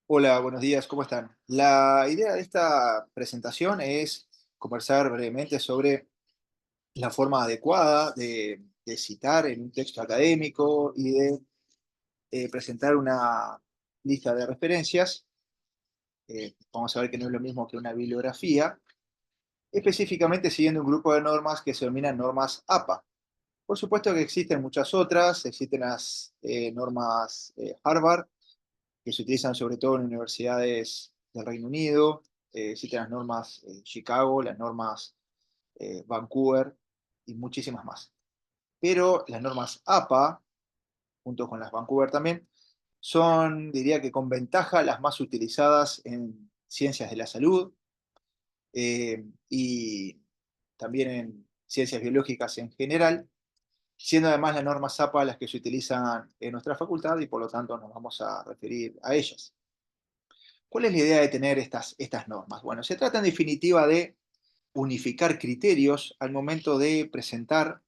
Hola, buenos días, ¿cómo están? La idea de esta presentación es conversar brevemente sobre la forma adecuada de citar en un texto académico y de presentar una lista de referencias. Vamos a ver que no es lo mismo que una bibliografía, específicamente siguiendo un grupo de normas que se denominan normas APA. Por supuesto que existen muchas otras, existen las normas Harvard, que se utilizan sobre todo en universidades del Reino Unido. Existen las normas Chicago, las normas Vancouver y muchísimas más. Pero las normas APA, junto con las Vancouver también, son, diría que con ventaja, las más utilizadas en ciencias de la salud y también en ciencias biológicas en general, siendo además las normas APA las que se utilizan en nuestra facultad y por lo tanto nos vamos a referir a ellas. ¿Cuál es la idea de tener estas normas? Bueno, se trata en definitiva de unificar criterios al momento de presentar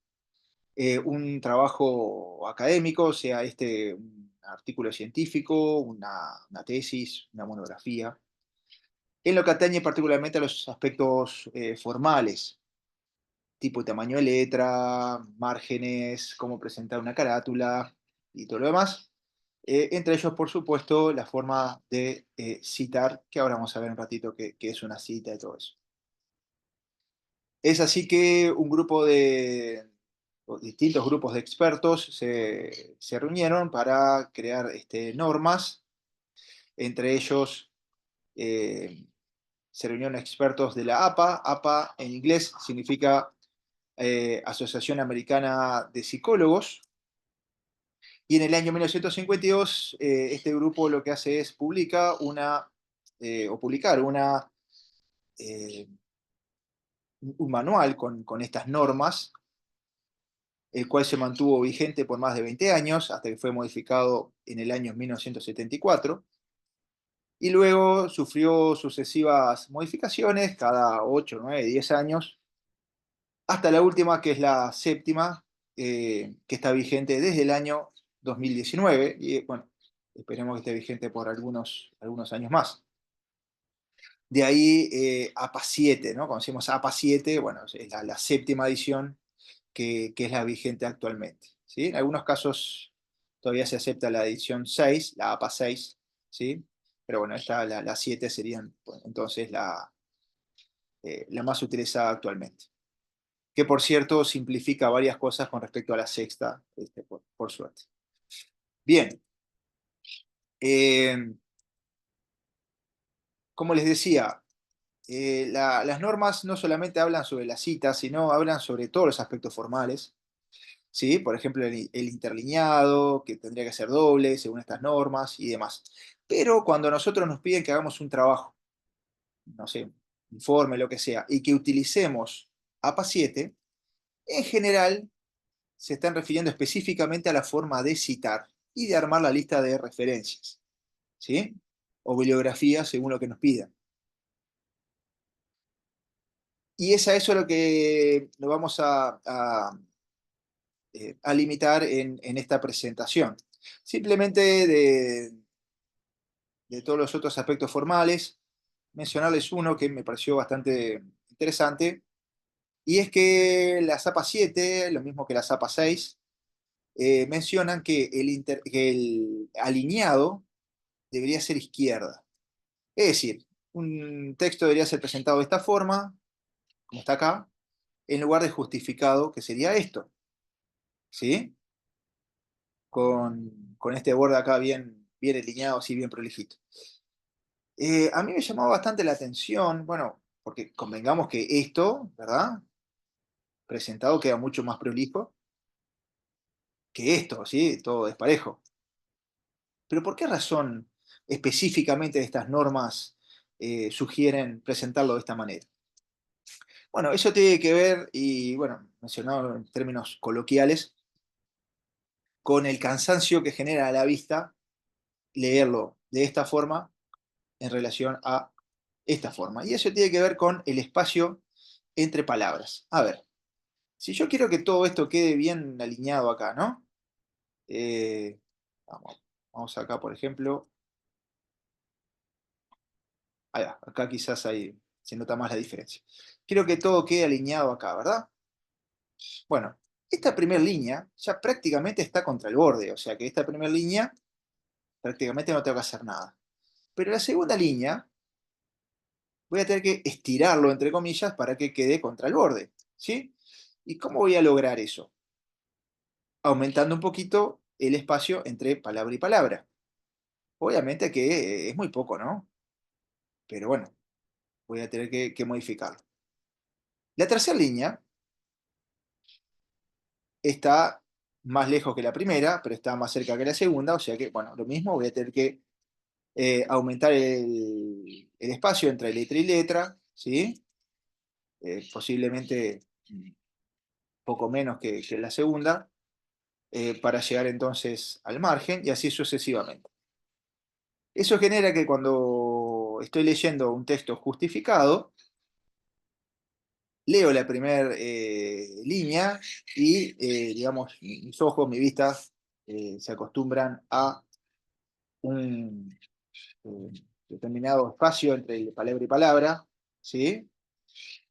un trabajo académico, sea este un artículo científico, una tesis, una monografía, en lo que atañe particularmente a los aspectos formales, tipo tamaño de letra, márgenes, cómo presentar una carátula y todo lo demás. Entre ellos, por supuesto, la forma de citar, que ahora vamos a ver un ratito qué es una cita y todo eso. Es así que un grupo o distintos grupos de expertos se reunieron para crear normas. Entre ellos eh, se reunieron expertos de la APA. APA en inglés significa Asociación Americana de Psicólogos. Y en el año 1952, este grupo lo que hace es publicar eh, un manual con estas normas, el cual se mantuvo vigente por más de 20 años, hasta que fue modificado en el año 1974, y luego sufrió sucesivas modificaciones cada 8, 9, 10 años, hasta la última, que es la séptima, que está vigente desde el año 2019, y bueno, esperemos que esté vigente por algunos años más. De ahí APA 7, ¿no? Conocemos APA 7, bueno, es la séptima edición que es la vigente actualmente, ¿sí? En algunos casos todavía se acepta la edición 6, la APA 6, ¿sí? Pero bueno, la 7 serían bueno, entonces la más utilizada actualmente. Que por cierto simplifica varias cosas con respecto a la sexta, por suerte. Bien, eh, como les decía, las normas no solamente hablan sobre la cita, sino hablan sobre todos los aspectos formales, ¿sí? Por ejemplo, el interlineado, que tendría que ser doble según estas normas y demás. Pero cuando nosotros nos piden que hagamos un trabajo, no sé, informe, lo que sea, y que utilicemos APA 7, en general se están refiriendo específicamente a la forma de citar y de armar la lista de referencias, ¿sí? O bibliografías según lo que nos pidan. Y es a eso lo que nos vamos a limitar en esta presentación. Simplemente de todos los otros aspectos formales, mencionarles uno que me pareció bastante interesante, y es que la APA 7, lo mismo que la APA 6, mencionan que el alineado debería ser izquierda. Es decir, un texto debería ser presentado de esta forma, como está acá, en lugar de justificado, que sería esto, ¿sí? Con este borde acá bien alineado, así bien prolijito. A mí me llamaba bastante la atención, bueno, porque convengamos que esto, ¿verdad? Presentado queda mucho más prolijo que esto, ¿sí? Todo desparejo. Pero ¿por qué razón específicamente estas normas sugieren presentarlo de esta manera? Bueno, eso tiene que ver, y bueno, mencionado en términos coloquiales, con el cansancio que genera a la vista leerlo de esta forma en relación a esta forma. Y eso tiene que ver con el espacio entre palabras. A ver, si yo quiero que todo esto quede bien alineado acá, ¿no? Eh, vamos, vamos acá, por ejemplo. Ahí va, acá quizás ahí se nota más la diferencia. Quiero que todo quede alineado acá, ¿verdad? Bueno, esta primera línea ya prácticamente está contra el borde, o sea que esta primera línea prácticamente no tengo que hacer nada. Pero la segunda línea voy a tener que estirarlo, entre comillas, para que quede contra el borde, ¿sí? ¿Y cómo voy a lograr eso? Aumentando un poquito el espacio entre palabra y palabra. Obviamente que es muy poco, ¿no? Pero bueno, voy a tener que modificarlo. La tercera línea está más lejos que la primera, pero está más cerca que la segunda, o sea que, bueno, lo mismo, voy a tener que aumentar el espacio entre letra y letra, ¿sí? Posiblemente poco menos que la segunda, para llegar entonces al margen y así sucesivamente. Eso genera que cuando estoy leyendo un texto justificado, leo la primera línea y, digamos, mis ojos, mi vista, se acostumbran a un determinado espacio entre palabra y palabra, ¿sí?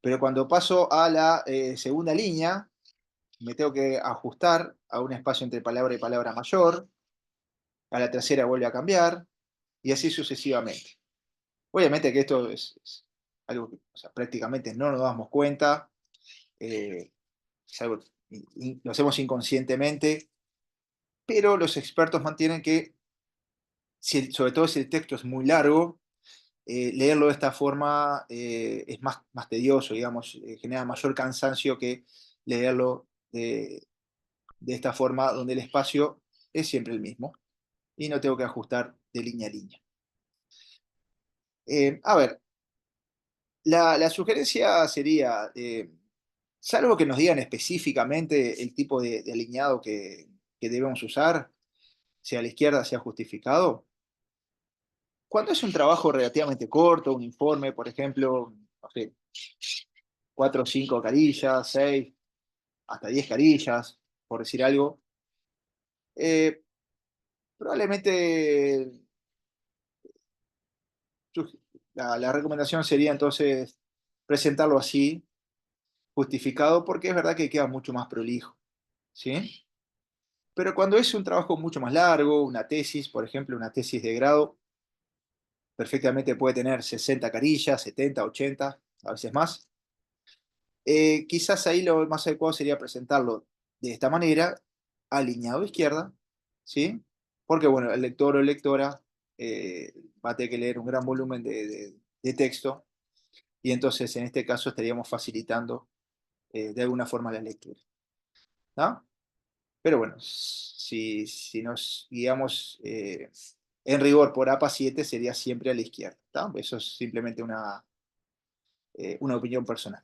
Pero cuando paso a la segunda línea, me tengo que ajustar a un espacio entre palabra y palabra mayor, a la tercera vuelve a cambiar, y así sucesivamente. Obviamente que esto es algo que, o sea, prácticamente no nos damos cuenta, eh, es algo lo hacemos inconscientemente, pero los expertos mantienen que, sobre todo si el texto es muy largo, leerlo de esta forma es más tedioso, digamos, genera mayor cansancio que leerlo de esta forma donde el espacio es siempre el mismo y no tengo que ajustar de línea a línea. A ver, la sugerencia sería, salvo que nos digan específicamente el tipo de alineado que debemos usar, sea a la izquierda, sea justificado, cuando es un trabajo relativamente corto, un informe, por ejemplo, no sé, 4 o 5 carillas, 6, hasta 10 carillas, por decir algo, eh, probablemente la recomendación sería entonces presentarlo así, justificado, porque es verdad que queda mucho más prolijo, ¿sí? Pero cuando es un trabajo mucho más largo, una tesis, por ejemplo, una tesis de grado, perfectamente puede tener 60 carillas, 70, 80, a veces más. Quizás ahí lo más adecuado sería presentarlo de esta manera, alineado a izquierda, ¿sí? Porque, bueno, el lector o lectora eh, va a tener que leer un gran volumen de texto y entonces en este caso estaríamos facilitando de alguna forma la lectura, ¿no? Pero bueno, si nos guiamos en rigor por APA 7 sería siempre a la izquierda, ¿tá? Eso es simplemente una opinión personal.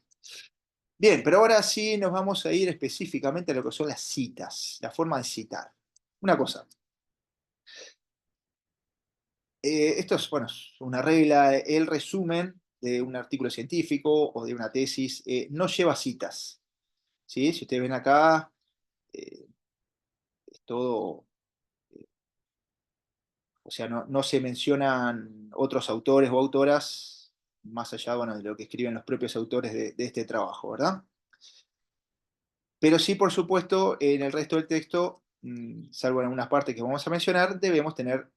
Bien, pero ahora sí nos vamos a ir específicamente a lo que son las citas, la forma de citar. Una cosa, esto es, bueno, es una regla, el resumen de un artículo científico o de una tesis no lleva citas, ¿sí? Si ustedes ven acá, eh, es todo, o sea, no se mencionan otros autores o autoras más allá, bueno, de lo que escriben los propios autores de este trabajo, ¿verdad? Pero sí, por supuesto, en el resto del texto, salvo en algunas partes que vamos a mencionar, debemos tener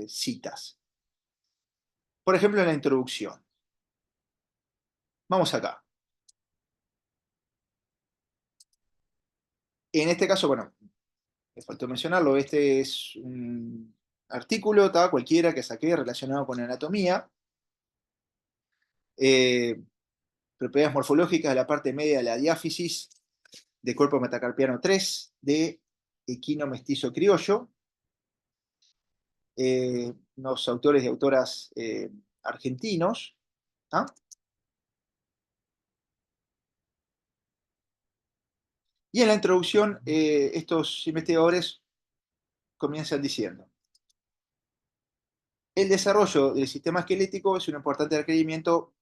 citas. Por ejemplo, en la introducción. Vamos acá. En este caso, bueno, me faltó mencionarlo, este es un artículo, cualquiera que saqué relacionado con anatomía. eh, Propiedades morfológicas de la parte media de la diáfisis de cuerpo metacarpiano 3 de equino mestizo criollo. Unos autores y autoras argentinos. ¿Ah? Y en la introducción, estos investigadores comienzan diciendo, el desarrollo del sistema esquelético es un importante requerimiento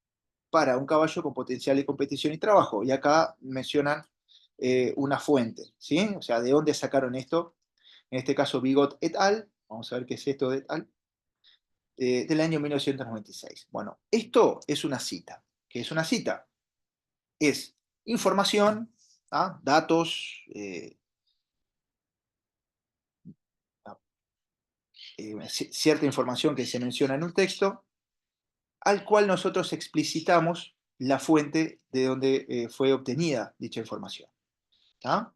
para un caballo con potencial de competición y trabajo. Y acá mencionan una fuente, ¿sí? O sea, ¿de dónde sacaron esto? En este caso, Bigot et al. Vamos a ver qué es esto de et al. del año 1996. Bueno, esto es una cita. ¿Qué es una cita? Es información, ¿ah? Datos, cierta información que se menciona en un texto, al cual nosotros explicitamos la fuente de donde fue obtenida dicha información. ¿Ah?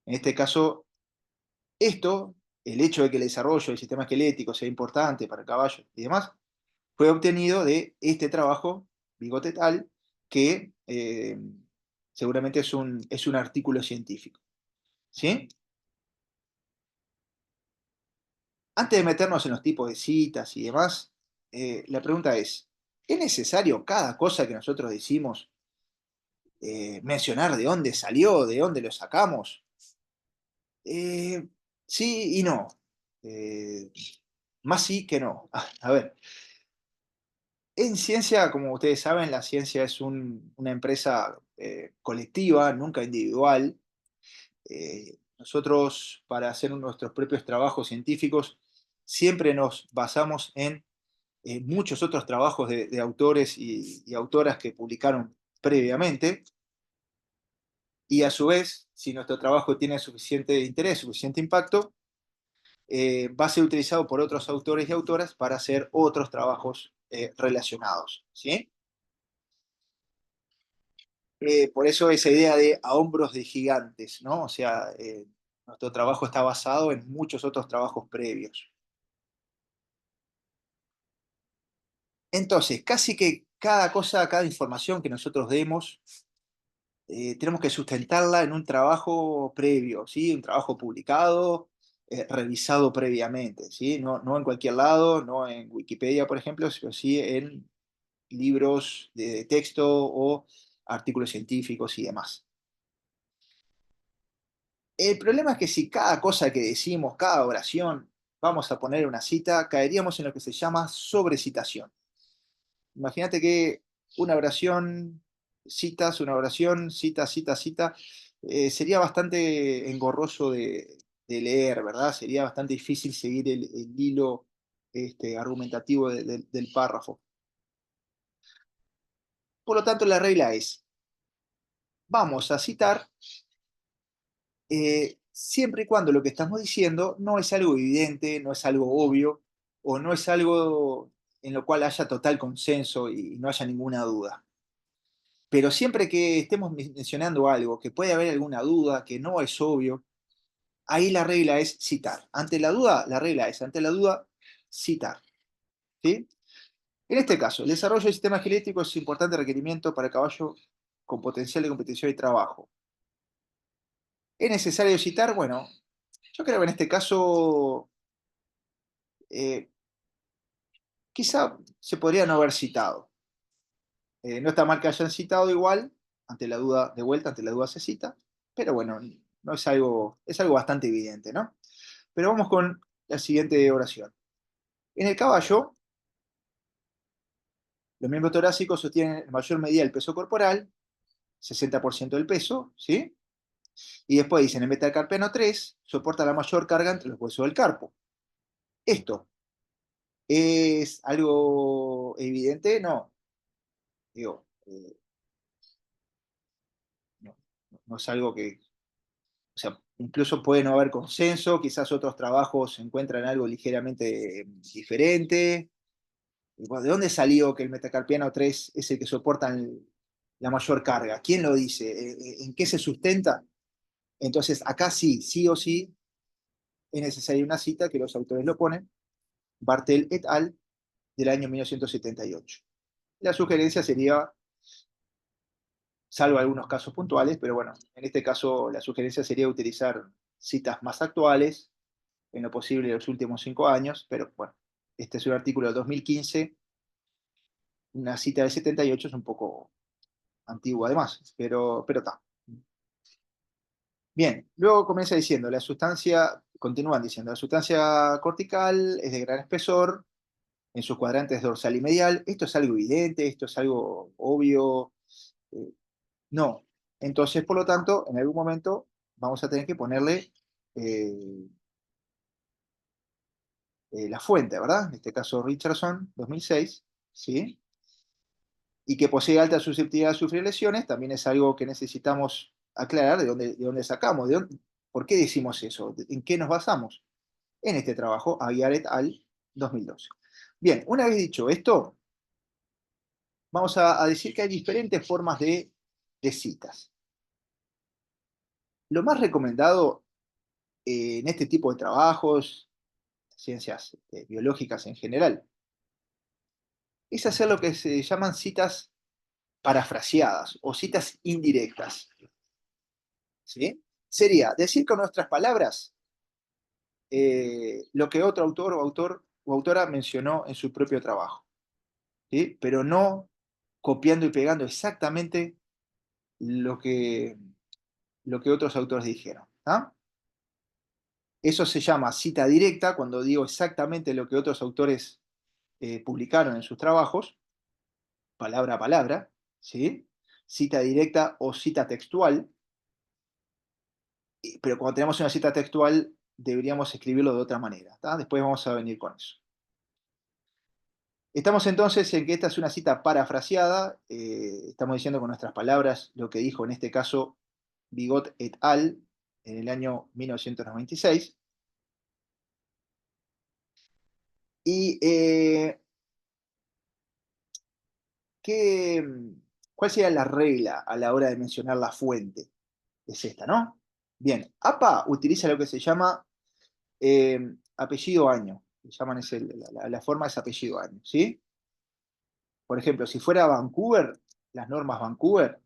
En este caso, esto, el hecho de que el desarrollo del sistema esquelético sea importante para el caballo y demás, fue obtenido de este trabajo, Bigot et al., que seguramente es un artículo científico. ¿Sí? Antes de meternos en los tipos de citas y demás, la pregunta ¿es necesario cada cosa que nosotros decimos mencionar de dónde salió, de dónde lo sacamos? Eh, sí y no. Eh, Más sí que no. A ver, en ciencia, como ustedes saben, la ciencia es una empresa colectiva, nunca individual. Nosotros, para hacer nuestros propios trabajos científicos, siempre nos basamos en muchos otros trabajos de autores y autoras que publicaron previamente, y a su vez, si nuestro trabajo tiene suficiente interés, suficiente impacto, va a ser utilizado por otros autores y autoras para hacer otros trabajos relacionados. ¿Sí? Por eso esa idea de a hombros de gigantes, ¿no? O sea, nuestro trabajo está basado en muchos otros trabajos previos. Entonces, casi que cada cosa, cada información que nosotros demos, tenemos que sustentarla en un trabajo previo, ¿sí? Un trabajo publicado, revisado previamente, ¿sí? No, no en cualquier lado, no en Wikipedia, por ejemplo, sino sí en libros de texto o artículos científicos y demás. El problema es que si cada cosa que decimos, cada oración, vamos a poner una cita, caeríamos en lo que se llama sobrecitación. Imagínate que una oración, citas, una oración, cita, cita, cita, sería bastante engorroso de leer, ¿verdad? Sería bastante difícil seguir el hilo argumentativo del párrafo. Por lo tanto, la regla es, vamos a citar siempre y cuando lo que estamos diciendo no es algo evidente, no es algo obvio, o no es algo en lo cual haya total consenso y no haya ninguna duda. Pero siempre que estemos mencionando algo, que puede haber alguna duda, que no es obvio, ahí la regla es citar. Ante la duda, la regla es, ante la duda, citar. ¿Sí? En este caso, el desarrollo del sistema esquelético es un importante requerimiento para el caballo con potencial de competición y trabajo. ¿Es necesario citar? Bueno, yo creo que en este caso eh, quizá se podría no haber citado. No está mal que hayan citado igual, ante la duda, de vuelta, ante la duda se cita, pero bueno, no es algo bastante evidente, ¿no? Pero vamos con la siguiente oración. En el caballo, los miembros torácicos sostienen en mayor medida el peso corporal, 60% del peso, ¿sí? Y después dicen, el metacarpiano 3 soporta la mayor carga entre los huesos del carpo. ¿Esto es algo evidente? No. Digo, no, no es algo que, o sea, incluso puede no haber consenso, quizás otros trabajos encuentran algo ligeramente diferente. Bueno, ¿de dónde salió que el metacarpiano 3 es el que soporta la mayor carga? ¿Quién lo dice? ¿En qué se sustenta? Entonces, acá sí, sí o sí, es necesaria una cita que los autores lo ponen, Bartel et al., del año 1978. La sugerencia sería, salvo algunos casos puntuales, pero bueno, en este caso la sugerencia sería utilizar citas más actuales, en lo posible de los últimos 5 años, pero bueno, este es un artículo de 2015, una cita del 78 es un poco antigua además, pero está. Bien, luego comienza diciendo, la sustancia, continúan diciendo, la sustancia cortical es de gran espesor en sus cuadrantes dorsal y medial. Esto es algo evidente, esto es algo obvio. eh, no. Entonces, por lo tanto, en algún momento vamos a tener que ponerle la fuente, ¿verdad? En este caso Richardson, 2006, ¿sí? Y que posee alta susceptibilidad a sufrir lesiones, también es algo que necesitamos aclarar de dónde sacamos, por qué decimos eso, en qué nos basamos. En este trabajo, Aguiar et al. 2012. Bien, una vez dicho esto, vamos a decir que hay diferentes formas de citas. Lo más recomendado en este tipo de trabajos, ciencias biológicas en general, es hacer lo que se llaman citas parafraseadas o citas indirectas. ¿Sí? Sería decir con nuestras palabras lo que otro autor o autora mencionó en su propio trabajo, ¿sí? Pero no copiando y pegando exactamente lo que, lo que otros autores dijeron. ¿Ah? Eso se llama cita directa, cuando digo exactamente lo que otros autores publicaron en sus trabajos, palabra a palabra, ¿sí? Cita directa o cita textual, pero cuando tenemos una cita textual deberíamos escribirlo de otra manera. ¿Tá? Después vamos a venir con eso. Estamos entonces en que esta es una cita parafraseada, estamos diciendo con nuestras palabras lo que dijo en este caso Bigot et al. En el año 1996. ¿Y qué, cuál sería la regla a la hora de mencionar la fuente? Es esta, ¿no? Bien, APA utiliza lo que se llama apellido año. Le llaman la forma es apellido año, ¿sí? Por ejemplo, si fuera Vancouver, las normas Vancouver,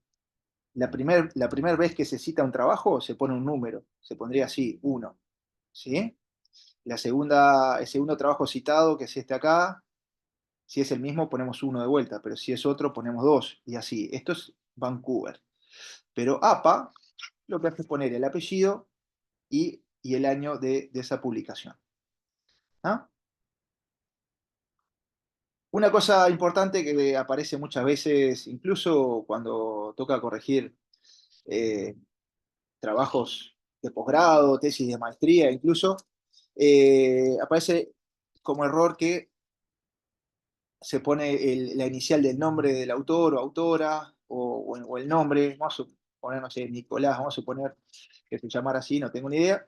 la primer vez que se cita un trabajo se pone un número, se pondría así, uno, ¿sí? El segundo trabajo citado, que es este acá, si es el mismo ponemos uno de vuelta, pero si es otro ponemos dos, y así. Esto es Vancouver. Pero APA lo que hace es poner el apellido y el año de esa publicación. ¿Ah? Una cosa importante que aparece muchas veces, incluso cuando toca corregir eh, trabajos de posgrado, tesis de maestría, incluso, aparece como error que se pone la inicial del nombre del autor o autora, o el nombre, vamos a poner, no sé, Nicolás, vamos a suponer que se llamara así, no tengo ni idea.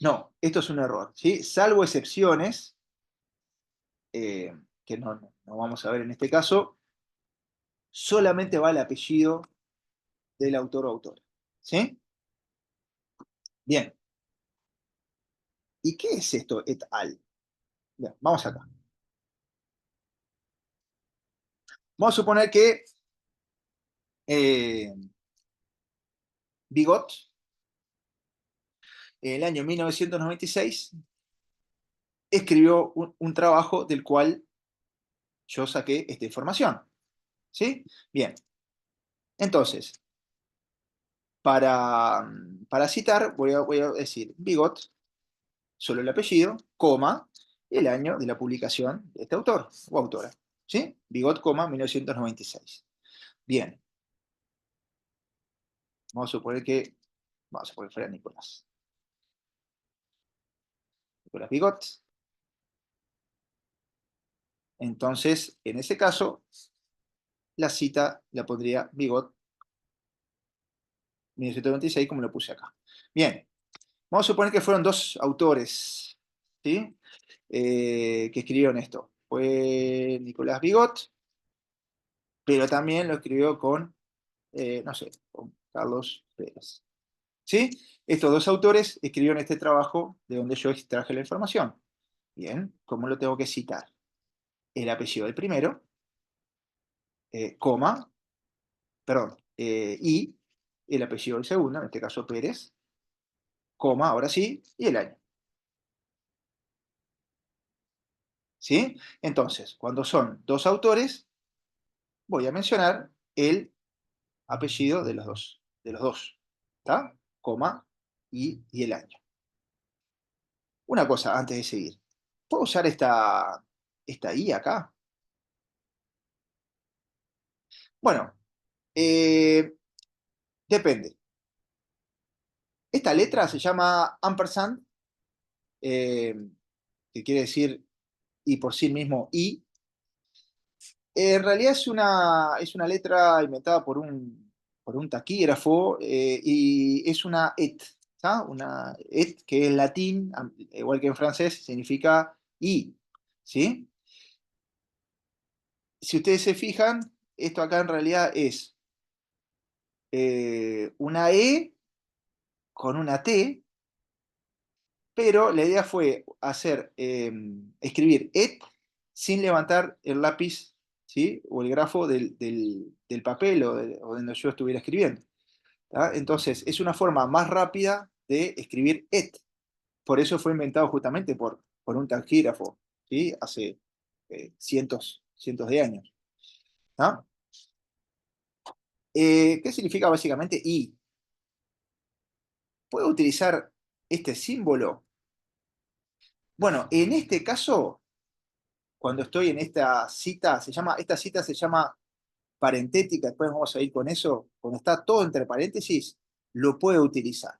No, esto es un error, ¿sí? Salvo excepciones, eh, que no vamos a ver en este caso, solamente va el apellido del autor o autora, ¿sí? Bien, ¿y qué es esto et al? Bien, vamos acá. Vamos a suponer que eh, Bigot, en el año 1996, escribió un trabajo del cual yo saqué esta información, ¿sí? Bien, entonces, para citar, voy a decir Bigot, solo el apellido, coma, el año de la publicación de este autor o autora, ¿sí? Bigot, coma, 1996. Bien, vamos a suponer que fuera Nicolás. Nicolás Bigot. Entonces, en ese caso, la cita la pondría Bigot 1996, como lo puse acá. Bien, vamos a suponer que fueron dos autores, ¿sí? Que escribieron esto. Fue Nicolás Bigot, pero también lo escribió con, no sé, con Carlos Pérez. ¿Sí? Estos dos autores escribieron este trabajo de donde yo extraje la información. Bien, ¿cómo lo tengo que citar? El apellido del primero, coma, perdón, y el apellido del segundo, en este caso Pérez, coma, ahora sí, y el año. ¿Sí? Entonces, cuando son dos autores, voy a mencionar el apellido de los dos, ¿está? Coma y el año. Una cosa antes de seguir. ¿Puedo usar esta I acá? Bueno, eh, depende. Esta letra se llama ampersand. eh, que quiere decir y por sí mismo y, en realidad es una letra inventada por un taquígrafo y es una et, ¿tá? Una et que en latín, igual que en francés, significa y, ¿sí? Si ustedes se fijan, esto acá en realidad es una E con una T, pero la idea fue escribir et sin levantar el lápiz, ¿sí? O el grafo del papel o donde yo estuviera escribiendo. ¿Tá? Entonces, es una forma más rápida de escribir et. Por eso fue inventado justamente por un taquígrafo, ¿sí? Hace cientos de años. ¿Tá? ¿Qué significa básicamente y? ¿Puedo utilizar este símbolo? Bueno, en este caso, cuando estoy en esta cita se llama parentética, después vamos a ir con eso, cuando está todo entre paréntesis, lo puedo utilizar.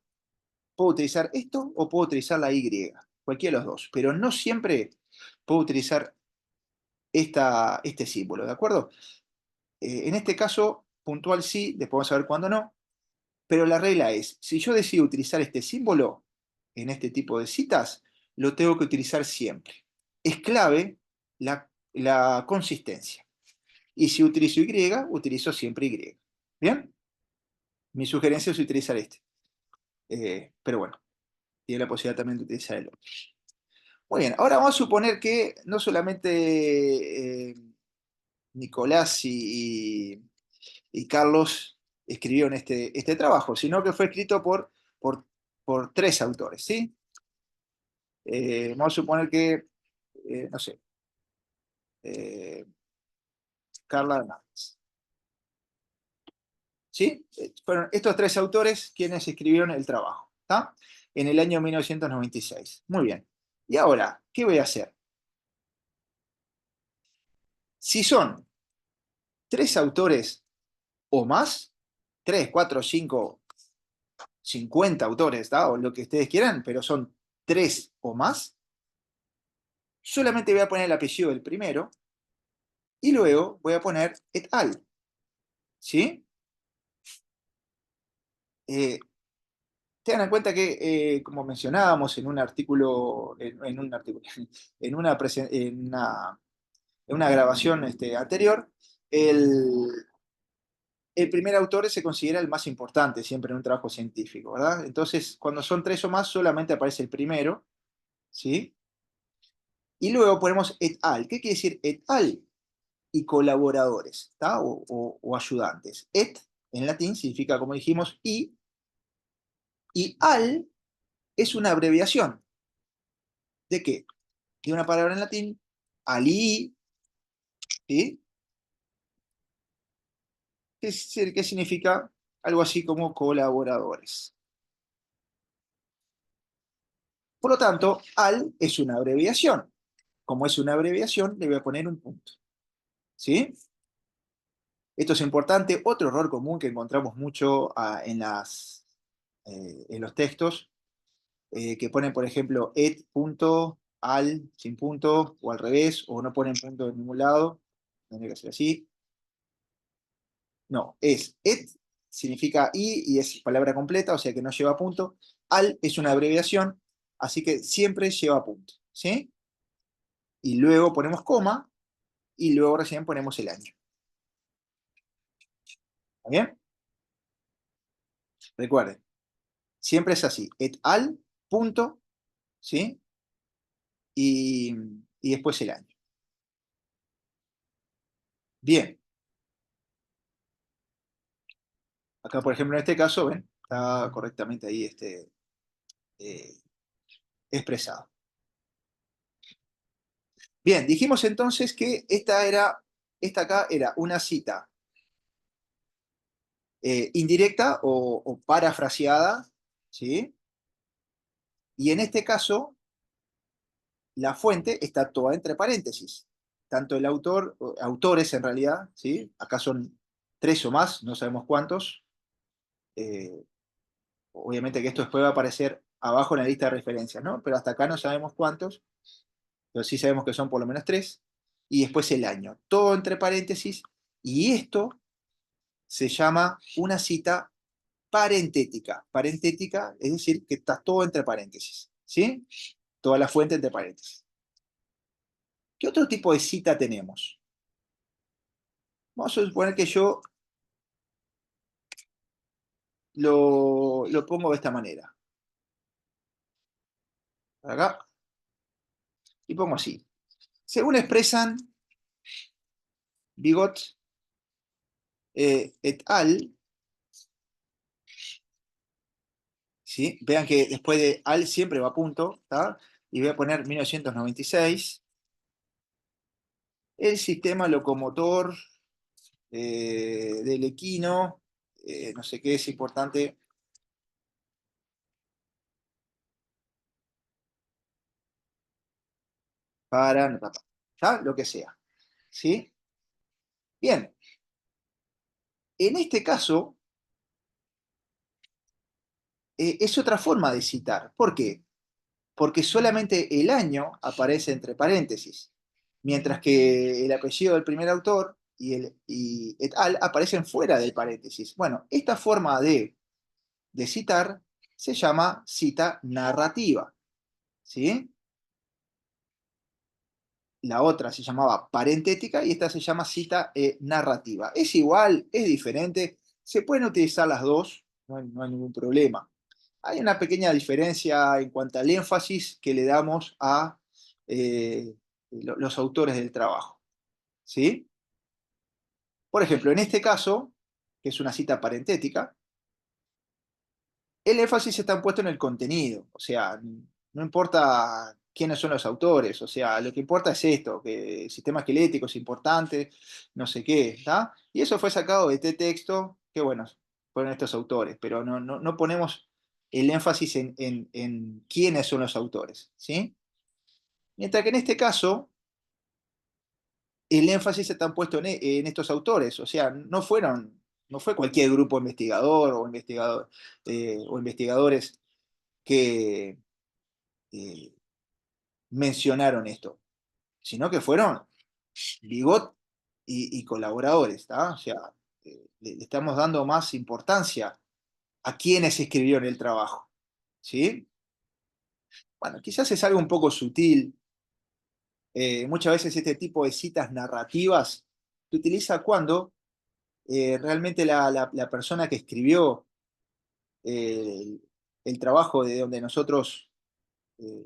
Puedo utilizar esto o puedo utilizar la Y, cualquiera de los dos, pero no siempre puedo utilizar este símbolo, ¿de acuerdo? En este caso, puntual sí, después vamos a ver cuándo no, pero la regla es, si yo decido utilizar este símbolo en este tipo de citas, lo tengo que utilizar siempre. Es clave la consistencia. Y si utilizo Y, utilizo siempre Y. ¿Bien? Mi sugerencia es utilizar este. Pero bueno, tiene la posibilidad también de utilizar el otro. Muy bien, ahora vamos a suponer que no solamente Nicolás y Carlos escribieron este trabajo, sino que fue escrito por, por tres autores, ¿sí? Vamos a suponer que, no sé, eh, Carla Hernández, ¿sí? Fueron estos tres autores quienes escribieron el trabajo, ¿está? En el año 1996. Muy bien. Y ahora, ¿qué voy a hacer? Si son tres autores o más, tres, cuatro, cinco, 50 autores, ¿está? O lo que ustedes quieran, pero son tres o más, solamente voy a poner el apellido del primero y luego voy a poner et al, ¿sí? Eh, Tengan en cuenta que, como mencionábamos en un artículo, en una grabación anterior, el, el primer autor se considera el más importante siempre en un trabajo científico, ¿verdad? Entonces, cuando son tres o más, solamente aparece el primero, ¿sí? Y luego ponemos et al. ¿Qué quiere decir et al? Y colaboradores, ¿tá? O ayudantes. Et, en latín, significa, como dijimos, y al es una abreviación. ¿De qué? De una palabra en latín, ali, ¿sí? ¿Qué significa? Algo así como colaboradores. Por lo tanto, al es una abreviación. Como es una abreviación, le voy a poner un punto. ¿Sí? Esto es importante. Otro error común que encontramos mucho en los textos, que ponen, por ejemplo, et punto, al sin punto, o al revés, o no ponen punto en ningún lado. Tendría que ser así. No, es et, significa y es palabra completa, o sea que no lleva punto. Al es una abreviación, así que siempre lleva punto. ¿Sí? Y luego ponemos coma, y luego recién ponemos el año. ¿Está bien? Recuerden, siempre es así. Et al, punto, ¿sí? Y, y después el año. Bien. Acá, por ejemplo, en este caso, ven, está correctamente ahí eh, expresado. Bien, dijimos entonces que esta acá era una cita indirecta o parafraseada, ¿sí? Y en este caso, la fuente está toda entre paréntesis. Tanto el autor, autores en realidad, ¿sí? Acá son tres o más, no sabemos cuántos. Eh, Obviamente que esto después va a aparecer abajo en la lista de referencias, ¿no? Pero hasta acá no sabemos cuántos. pero sí sabemos que son por lo menos tres, y después el año, todo entre paréntesis, y esto se llama una cita parentética. Parentética es decir, que está todo entre paréntesis, ¿sí? Toda la fuente entre paréntesis. ¿Qué otro tipo de cita tenemos? Vamos a suponer que yo lo pongo de esta manera. Acá, y pongo así. Según expresan Bigot et al, ¿sí? Vean que después de al siempre va a punto, ¿tá? Y voy a poner 1996. El sistema locomotor del equino, no sé qué es importante para, ¿tá? Lo que sea, ¿sí? Bien, en este caso es otra forma de citar. ¿Por qué? Porque solamente el año aparece entre paréntesis, mientras que el apellido del primer autor y et al aparecen fuera del paréntesis. Bueno, esta forma de citar se llama cita narrativa, ¿sí? La otra se llamaba parentética y esta se llama cita narrativa. Es igual, es diferente, se pueden utilizar las dos, no hay ningún problema. Hay una pequeña diferencia en cuanto al énfasis que le damos a los autores del trabajo, ¿sí? Por ejemplo, en este caso, que es una cita parentética, el énfasis está puesto en el contenido, o sea, no importa quiénes son los autores, o sea, lo que importa es esto, que el sistema esquelético es importante, no sé qué, ¿está? Y eso fue sacado de este texto, que bueno, fueron estos autores, pero no ponemos el énfasis en quiénes son los autores, ¿sí? Mientras que en este caso, el énfasis está puesto en estos autores, o sea, no fue cualquier grupo investigador o investigadores que mencionaron esto, sino que fueron Bigot y colaboradores, ¿tá? O sea, le estamos dando más importancia a quienes escribieron el trabajo, ¿sí? Bueno, quizás es algo un poco sutil. Muchas veces este tipo de citas narrativas se utiliza cuando realmente la persona que escribió el, el trabajo de donde nosotros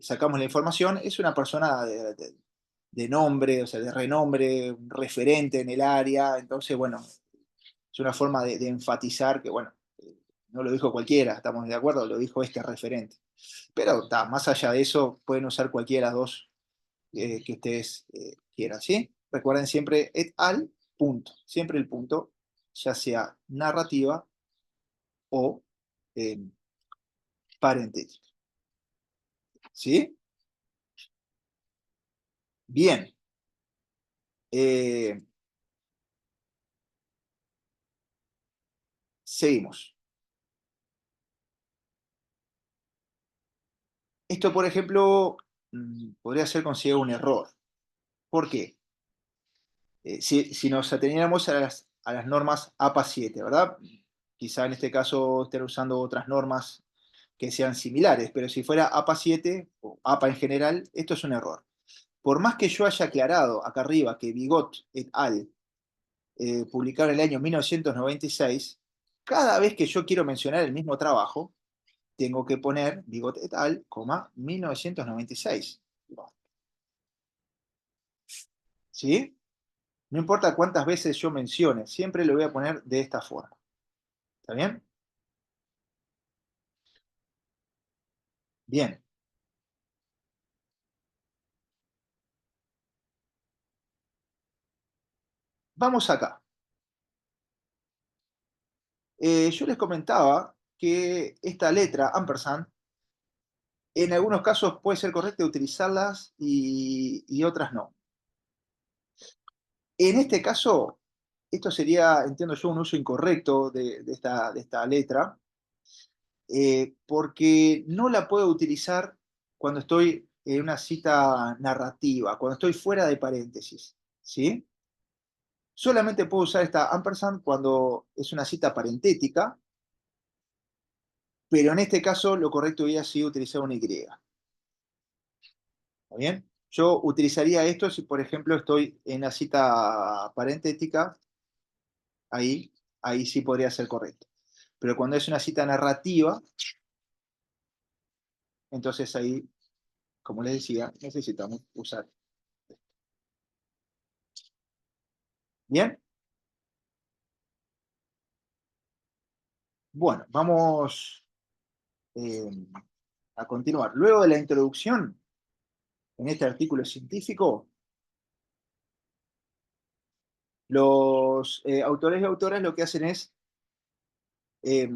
sacamos la información es una persona de nombre, o sea, de renombre, un referente en el área. Entonces, bueno, es una forma de enfatizar que, bueno, no lo dijo cualquiera, estamos de acuerdo, lo dijo este referente. Pero más allá de eso, pueden usar cualquiera de las dos que ustedes quieran, ¿sí? Recuerden siempre et al, punto, siempre el punto, ya sea narrativa o eh, parentética, ¿sí? Bien, eh, seguimos. Esto, por ejemplo, podría ser considerado un error. ¿Por qué? Si nos ateniéramos a las normas APA 7, ¿verdad? Quizá en este caso estén usando otras normas que sean similares, pero si fuera APA 7 o APA en general, esto es un error. Por más que yo haya aclarado acá arriba que Bigot et al. Publicaron en el año 1996, cada vez que yo quiero mencionar el mismo trabajo, tengo que poner Bigot et al, 1996. ¿Sí? No importa cuántas veces yo mencione, siempre lo voy a poner de esta forma. ¿Está bien? Bien. Vamos acá. Yo les comentaba que esta letra, ampersand, en algunos casos puede ser correcto utilizarlas y otras no. En este caso, esto sería, entiendo yo, un uso incorrecto de esta letra, porque no la puedo utilizar cuando estoy una cita narrativa, cuando estoy fuera de paréntesis, ¿sí? Solamente puedo usar esta ampersand cuando es una cita parentética, pero en este caso lo correcto hubiera sido utilizar una Y. ¿Está bien? Yo utilizaría esto si, por ejemplo, estoy en la cita parentética, ahí, ahí sí podría ser correcto. Pero cuando es una cita narrativa, entonces ahí, como les decía, necesitamos usar. ¿Bien? Bueno, vamos eh, a continuar. Luego de la introducción en este artículo científico, los autores y autoras lo que hacen es eh,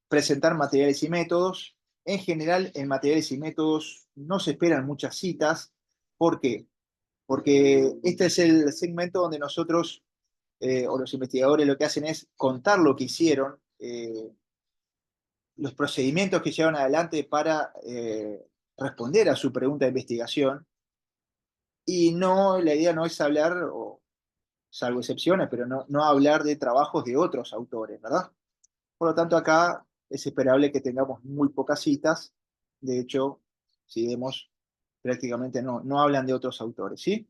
presentar materiales y métodos. En general, en materiales y métodos no se esperan muchas citas. ¿Por qué? Porque este es el segmento donde nosotros o los investigadores lo que hacen es contar lo que hicieron, los procedimientos que llevaron adelante para responder a su pregunta de investigación. Y no, la idea no es hablar, o, salvo excepciones, pero no hablar de trabajos de otros autores, ¿verdad? Por lo tanto, acá es esperable que tengamos muy pocas citas. De hecho, si vemos, prácticamente no hablan de otros autores, ¿sí?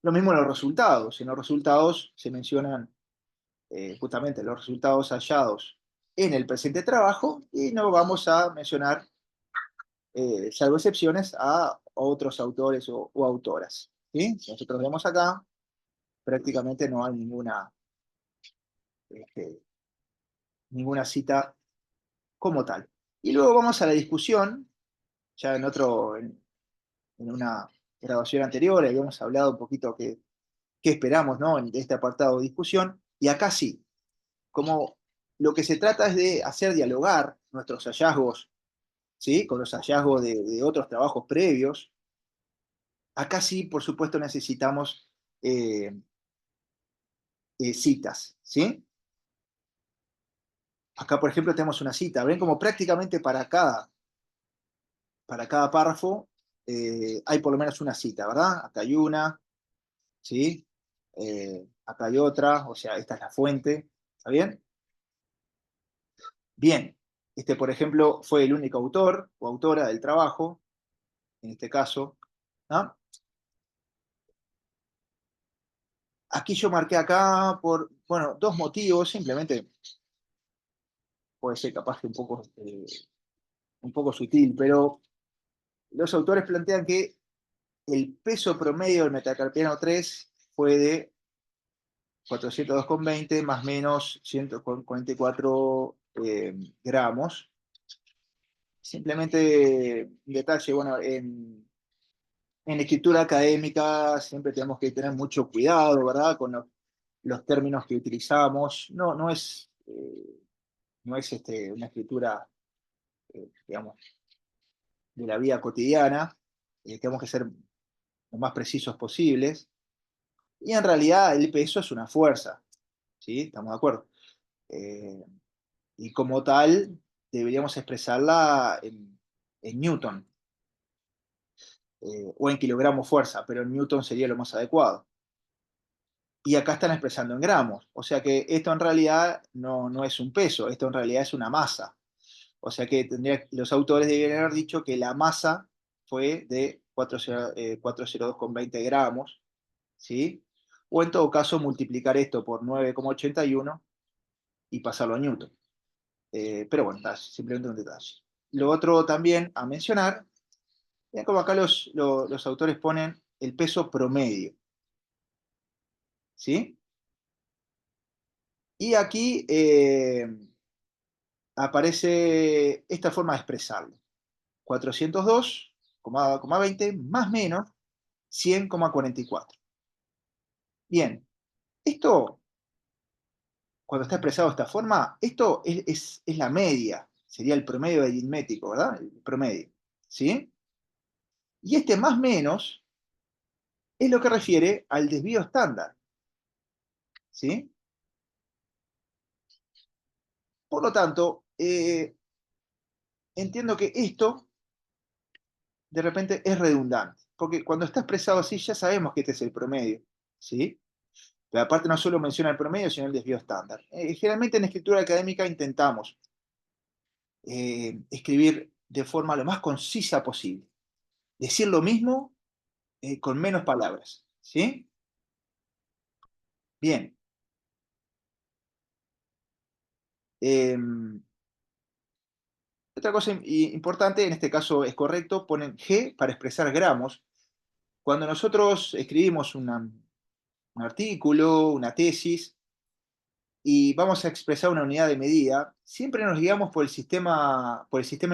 Lo mismo en los resultados. En los resultados se mencionan justamente los resultados hallados en el presente trabajo y no vamos a mencionar, salvo excepciones, a otros autores o autoras, ¿sí? Si nosotros vemos acá, prácticamente no hay este, ninguna cita como tal. Y luego vamos a la discusión, ya en una grabación anterior habíamos hablado un poquito qué esperamos, ¿no? De este apartado de discusión, y acá sí, como lo que se trata es de hacer dialogar nuestros hallazgos, ¿sí? Con los hallazgos de otros trabajos previos, acá sí, por supuesto, necesitamos eh, citas, ¿sí? Acá, por ejemplo, tenemos una cita. Ven como prácticamente para cada párrafo hay por lo menos una cita, ¿verdad? Acá hay una, ¿sí? Acá hay otra, o sea, esta es la fuente, ¿está bien? Bien, este, por ejemplo, fue el único autor o autora del trabajo, en este caso, ¿no? Aquí yo marqué acá por, bueno, dos motivos, simplemente puede ser capaz que un poco sutil, pero los autores plantean que el peso promedio del metacarpiano 3 fue de 402,20 más menos 144 gramos. Simplemente un detalle, bueno, en escritura académica siempre tenemos que tener mucho cuidado, ¿verdad? Con los términos que utilizamos. No es una escritura, digamos, de la vida cotidiana. Tenemos que ser lo más precisos posibles. Y en realidad el peso es una fuerza, ¿sí? ¿Estamos de acuerdo? Eh, y como tal, deberíamos expresarla en Newton o en kilogramos fuerza, pero en Newton sería lo más adecuado. Y acá están expresando en gramos, o sea que esto en realidad no es un peso, esto en realidad es una masa. O sea que los autores deberían haber dicho que la masa fue de 402,20 gramos, ¿sí? O en todo caso multiplicar esto por 9,81 y pasarlo a Newton. Pero bueno, simplemente un detalle. Lo otro también a mencionar, vean como acá los autores ponen el peso promedio, ¿sí? Y aquí aparece esta forma de expresarlo. 402,20 más menos 100,44. Bien, esto, cuando está expresado de esta forma, esto es la media, sería el promedio aritmético, ¿verdad? El promedio, ¿sí? Y este más menos es lo que refiere al desvío estándar, ¿sí? Por lo tanto, entiendo que esto de repente es redundante, porque cuando está expresado así ya sabemos que este es el promedio, ¿sí? Pero aparte no solo menciona el promedio, sino el desvío estándar. Generalmente en escritura académica intentamos escribir de forma lo más concisa posible, decir lo mismo con menos palabras, ¿sí? Bien. Eh, Otra cosa importante, en este caso es correcto, ponen G para expresar gramos. Cuando nosotros escribimos un artículo, una tesis, y vamos a expresar una unidad de medida, siempre nos guiamos por el sistema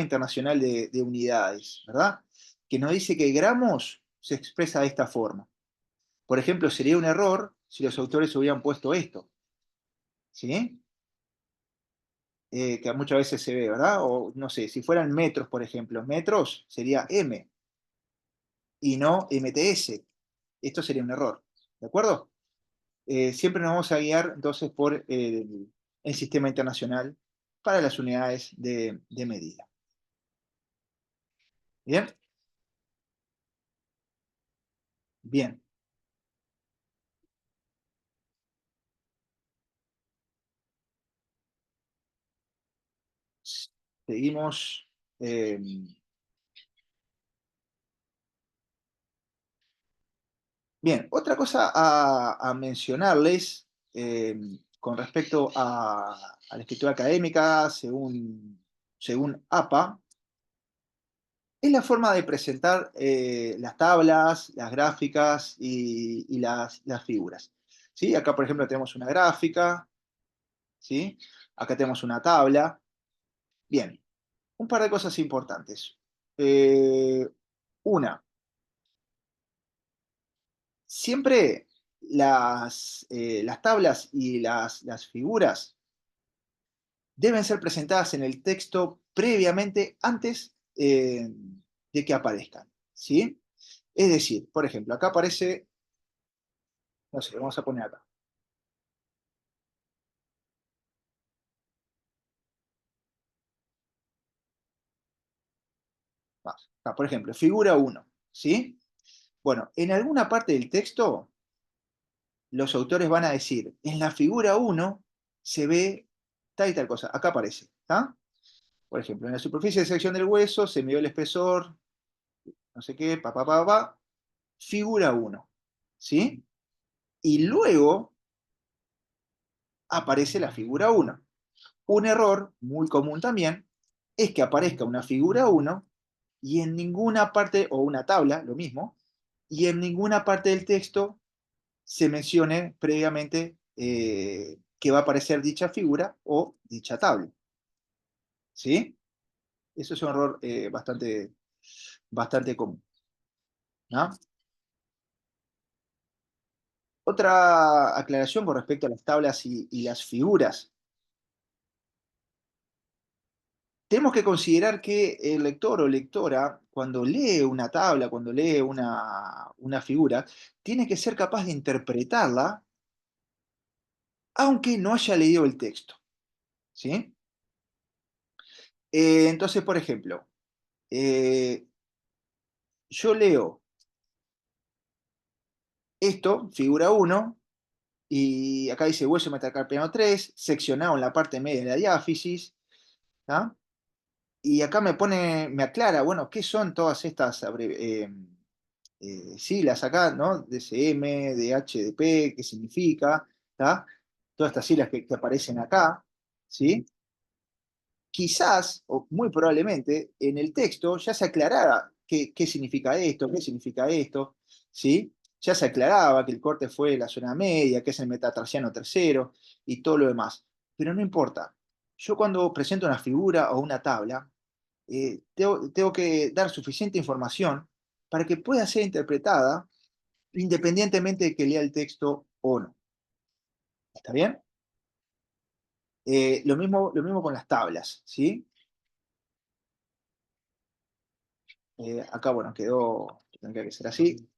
internacional de unidades, ¿verdad? Que nos dice que gramos se expresa de esta forma. Por ejemplo, sería un error si los autores hubieran puesto esto, ¿sí? Que muchas veces se ve, ¿verdad? O no sé, si fueran metros, por ejemplo, metros sería M y no MTS. Esto sería un error, ¿de acuerdo? Siempre nos vamos a guiar entonces por el sistema internacional para las unidades de medida. ¿Bien? Bien. Seguimos. eh, Bien, otra cosa a mencionarles con respecto a la escritura académica, según APA, es la forma de presentar las tablas, las gráficas y las figuras. ¿Sí? Acá, por ejemplo, tenemos una gráfica, ¿sí? Acá tenemos una tabla. Bien, un par de cosas importantes. Eh, una, siempre las tablas y las figuras deben ser presentadas en el texto previamente antes de que aparezcan, ¿sí? Es decir, por ejemplo, acá aparece, no sé, vamos a poner acá. Acá, por ejemplo, figura uno, ¿sí? Bueno, en alguna parte del texto, los autores van a decir, en la figura uno se ve tal y tal cosa. Acá aparece, ¿está? Por ejemplo, en la superficie de sección del hueso se midió el espesor, no sé qué, figura uno, ¿sí? Y luego aparece la figura uno. Un error muy común también es que aparezca una figura uno y en ninguna parte, o una tabla, lo mismo, y en ninguna parte del texto se mencione previamente que va a aparecer dicha figura o dicha tabla. ¿Sí? Eso es un error bastante común, ¿no? Otra aclaración con respecto a las tablas y las figuras. Tenemos que considerar que el lector o lectora, cuando lee una tabla, cuando lee una figura, tiene que ser capaz de interpretarla, aunque no haya leído el texto. ¿Sí? Entonces, por ejemplo, eh, yo leo esto, figura uno, y acá dice hueso metacarpiano 3, seccionado en la parte media de la diáfisis, ¿tá? Y acá me aclara, bueno, ¿qué son todas estas siglas acá, ¿no? DCM, DH, DP, qué significa, ¿tá? Todas estas siglas que aparecen acá, ¿sí? Quizás, o muy probablemente, en el texto ya se aclarara qué significa esto, ¿sí? Ya se aclaraba que el corte fue la zona media, que es el metatarsiano tercero y todo lo demás. Pero no importa. Yo cuando presento una figura o una tabla, tengo que dar suficiente información para que pueda ser interpretada independientemente de que lea el texto o no. ¿Está bien? Lo mismo con las tablas, ¿sí? Acá, bueno, tendría que ser así.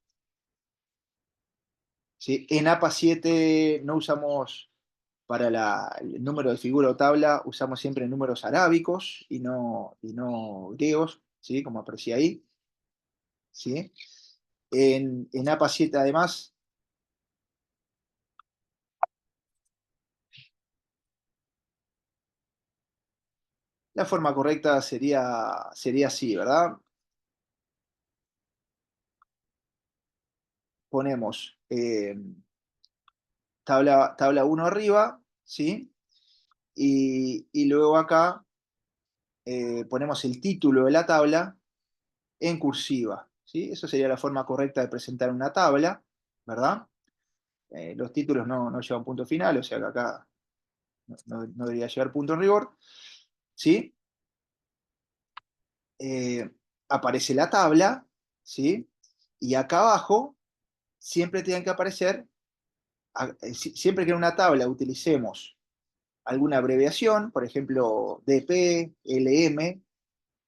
¿Sí? En APA 7 no usamos para el número de figura o tabla, usamos siempre números arábicos y no griegos, ¿sí? Como aparecía ahí. ¿sí? En APA 7 además, la forma correcta sería así, ¿verdad? Ponemos tabla 1 arriba, ¿sí? Y luego acá ponemos el título de la tabla en cursiva, ¿sí? Eso sería la forma correcta de presentar una tabla, ¿verdad? Los títulos no llevan punto final, o sea que acá no debería llevar punto en rigor, ¿sí? Eh, Aparece la tabla, ¿sí? Y acá abajo siempre tienen que aparecer, siempre que en una tabla utilicemos alguna abreviación, por ejemplo, DP, LM,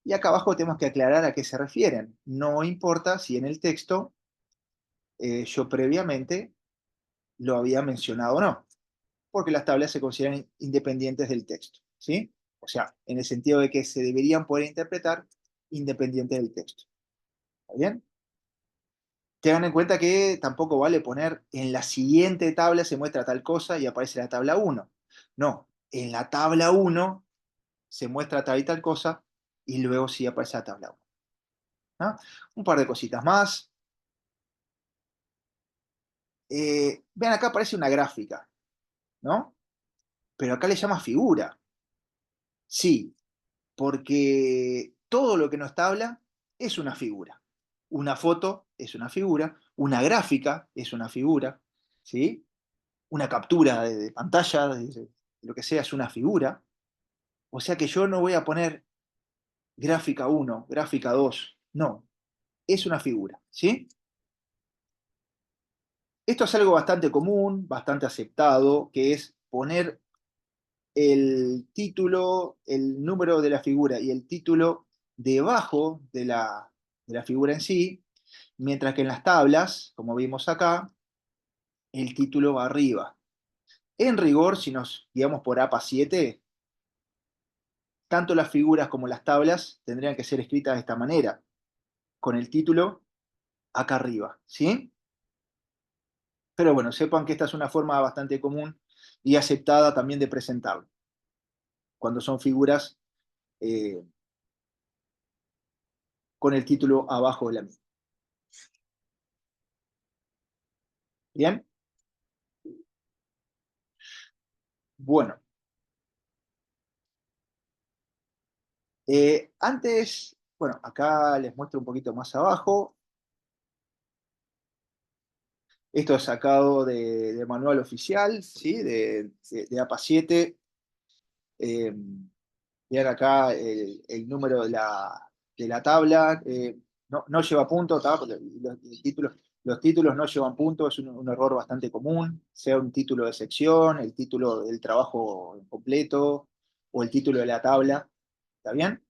y acá abajo tenemos que aclarar a qué se refieren. No importa si en el texto yo previamente lo había mencionado o no, porque las tablas se consideran independientes del texto, ¿sí? O sea, en el sentido de que se deberían poder interpretar independientes del texto. ¿Está bien? Tengan en cuenta que tampoco vale poner en la siguiente tabla se muestra tal cosa y aparece la tabla uno. No, en la tabla uno se muestra tal y tal cosa y luego sí aparece la tabla 1. ¿No? Un par de cositas más. Vean, acá aparece una gráfica, ¿no? Pero acá le llama figura. Sí, porque todo lo que nos tabla es una figura. Una foto es una figura, una gráfica es una figura, ¿sí? Una captura de pantalla, de lo que sea, es una figura. O sea que yo no voy a poner gráfica uno, gráfica 2, no, es una figura, ¿sí? Esto es algo bastante común, bastante aceptado, que es poner el título, el número de la figura y el título debajo de la figura en sí, mientras que en las tablas, como vimos acá, el título va arriba. En rigor, si nos guiamos por APA 7, tanto las figuras como las tablas tendrían que ser escritas de esta manera, con el título acá arriba, ¿sí? Pero bueno, sepan que esta es una forma bastante común y aceptada también de presentarlo, cuando son figuras eh, con el título abajo de la misma. ¿Bien? Bueno, antes, bueno, acá les muestro un poquito más abajo. Esto es sacado de manual oficial, ¿sí? De APA 7. Eh, Vean acá el número de la tabla. No lleva punto, ¿tá? Porque los títulos no llevan punto, es un error bastante común, sea un título de sección, el título del trabajo completo o el título de la tabla. ¿Está bien?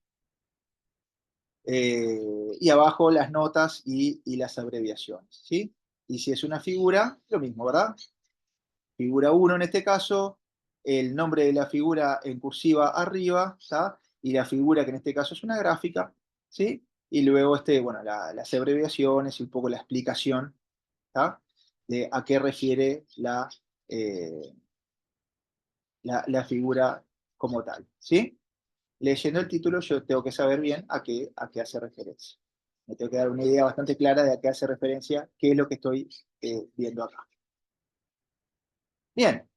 Y abajo las notas y las abreviaciones, ¿sí? Y si es una figura, lo mismo, ¿verdad? Figura uno en este caso, el nombre de la figura en cursiva arriba, ¿está? Y la figura que en este caso es una gráfica, ¿sí? Y luego bueno, las abreviaciones y un poco la explicación, ¿está? De a qué refiere eh, la figura como tal, ¿sí? Leyendo el título yo tengo que saber bien a qué hace referencia. Me tengo que dar una idea bastante clara de a qué hace referencia, qué es lo que estoy viendo acá. Bien,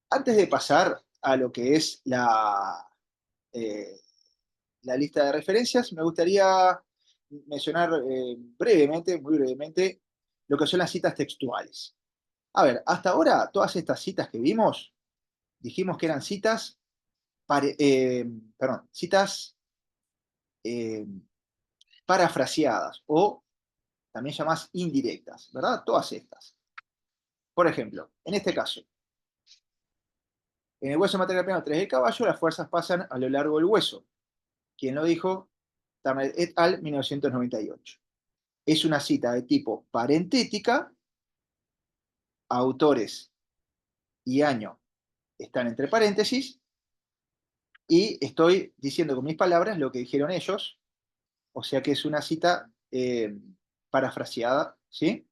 antes de pasar a lo que es eh, la lista de referencias, me gustaría mencionar brevemente, muy brevemente, lo que son las citas textuales. A ver, hasta ahora todas estas citas que vimos, dijimos que eran citas, perdón, citas eh, parafraseadas o también llamadas indirectas, ¿verdad? Todas estas. Por ejemplo, en este caso, en el hueso material plano 3 del caballo, las fuerzas pasan a lo largo del hueso. ¿Quién lo dijo? Turner et al. 1998. Es una cita de tipo parentética, autores y año están entre paréntesis, y estoy diciendo con mis palabras lo que dijeron ellos, o sea que es una cita eh, parafraseada, ¿sí?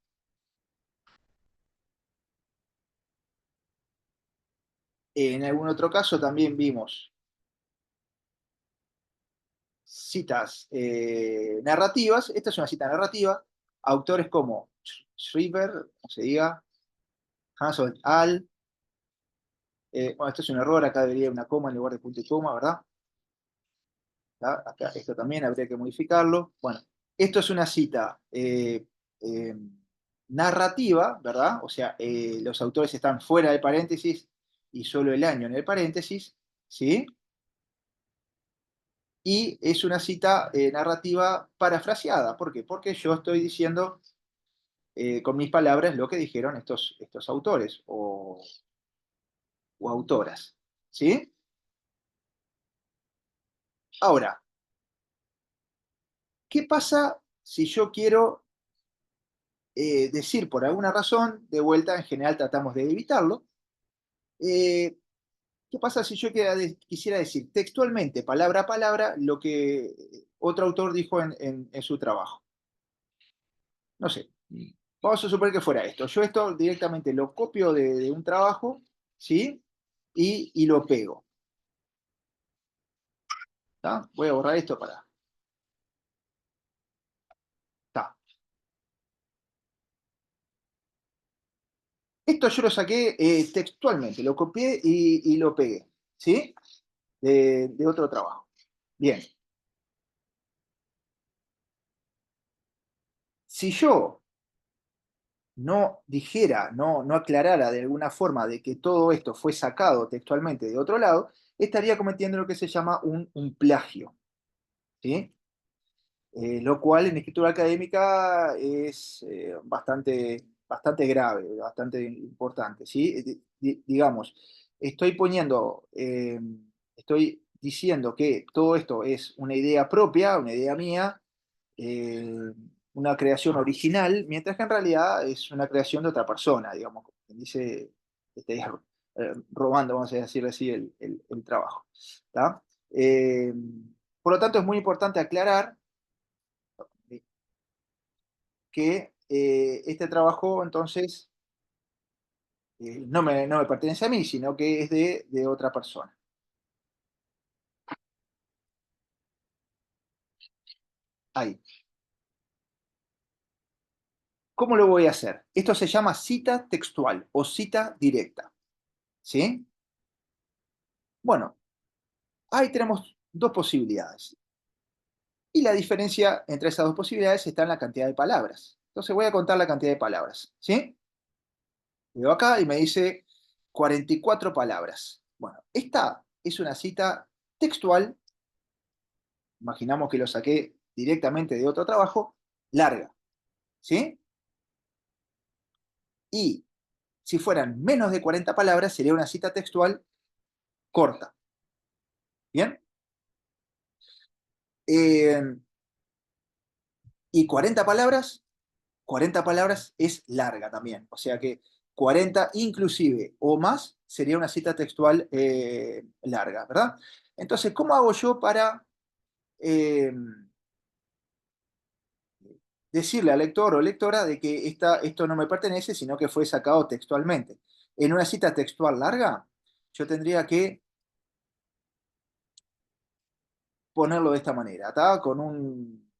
En algún otro caso también vimos citas narrativas. Esta es una cita narrativa. Autores como Schreiber, como se diga, Hansel al. Bueno, esto es un error, acá debería haber una coma en lugar de punto y coma, ¿verdad? Acá, esto también habría que modificarlo. Bueno, esto es una cita eh, narrativa, ¿verdad? O sea, los autores están fuera del paréntesis y solo el año en el paréntesis, ¿sí? Y es una cita narrativa parafraseada. ¿Por qué? Porque yo estoy diciendo con mis palabras lo que dijeron estos autores o autoras, ¿sí? Ahora, ¿qué pasa si yo quiero decir por alguna razón, de vuelta, en general tratamos de evitarlo? eh, ¿Qué pasa si yo quisiera decir textualmente, palabra a palabra, lo que otro autor dijo en su trabajo? No sé, vamos a suponer que fuera esto. Yo esto directamente lo copio de un trabajo, ¿sí? Y lo pego. ¿Tá? Voy a borrar esto para... Tá. Esto yo lo saqué textualmente, lo copié y lo pegué, ¿sí? De otro trabajo. Bien, si yo no dijera, no aclarara de alguna forma de que todo esto fue sacado textualmente de otro lado, estaría cometiendo lo que se llama un plagio, ¿sí? Lo cual en escritura académica es bastante grave, bastante importante, ¿sí? Digamos, estoy diciendo que todo esto es una idea propia, una idea mía, eh, una creación original, mientras que en realidad es una creación de otra persona, digamos, como quien dice, este, robando, vamos a decir así, el trabajo, ¿tá? Por lo tanto, es muy importante aclarar que este trabajo entonces no me pertenece a mí, sino que es de otra persona. Ahí. ¿Cómo lo voy a hacer? Esto se llama cita textual o cita directa. ¿Sí? Bueno, ahí tenemos dos posibilidades. Y la diferencia entre esas dos posibilidades está en la cantidad de palabras. Entonces voy a contar la cantidad de palabras. ¿Sí? Veo acá y me dice 44 palabras. Bueno, esta es una cita textual. Imaginamos que lo saqué directamente de otro trabajo, larga, ¿sí? Y si fueran menos de 40 palabras, sería una cita textual corta, ¿bien? Eh, y 40 palabras es larga también, o sea que 40 inclusive o más sería una cita textual larga, ¿verdad? Entonces, ¿cómo hago yo para eh, decirle al lector o lectora de que esto no me pertenece, sino que fue sacado textualmente? En una cita textual larga, yo tendría que ponerlo de esta manera, ¿tá? Con un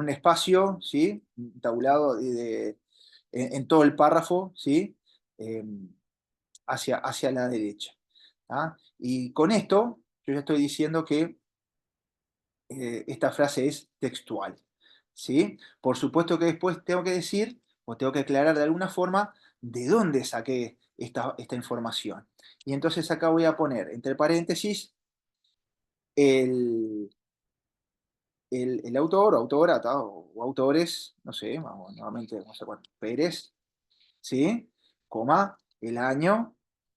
espacio, ¿sí? Un tabulado en todo el párrafo, ¿sí? Eh, hacia la derecha. ¿Tá? Y con esto, yo ya estoy diciendo que esta frase es textual, ¿sí? Por supuesto que después tengo que decir, o tengo que aclarar de alguna forma, de dónde saqué esta información. Y entonces acá voy a poner, entre paréntesis, el, el autor o autora, o autores, no sé, vamos, nuevamente, vamos a poner Pérez, ¿sí? Coma, el año,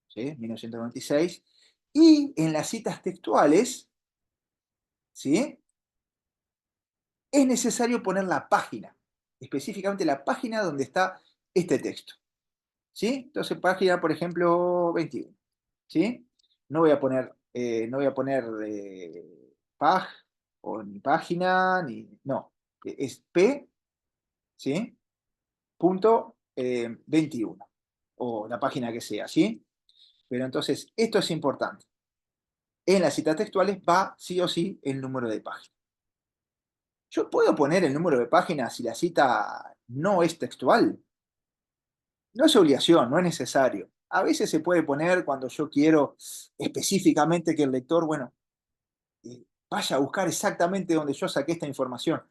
¿sí? 1996. Y en las citas textuales, ¿sí? Es necesario poner la página, específicamente la página donde está este texto, ¿sí? Entonces, página, por ejemplo, 21, ¿sí? No voy a poner pag, o ni página, ni... No. Es P, ¿sí? Punto 21, o la página que sea, ¿sí? Pero entonces, esto es importante. En las citas textuales va sí o sí el número de página. Yo puedo poner el número de página si la cita no es textual. No es obligación, no es necesario. A veces se puede poner cuando yo quiero específicamente que el lector, bueno, vaya a buscar exactamente donde yo saqué esta información.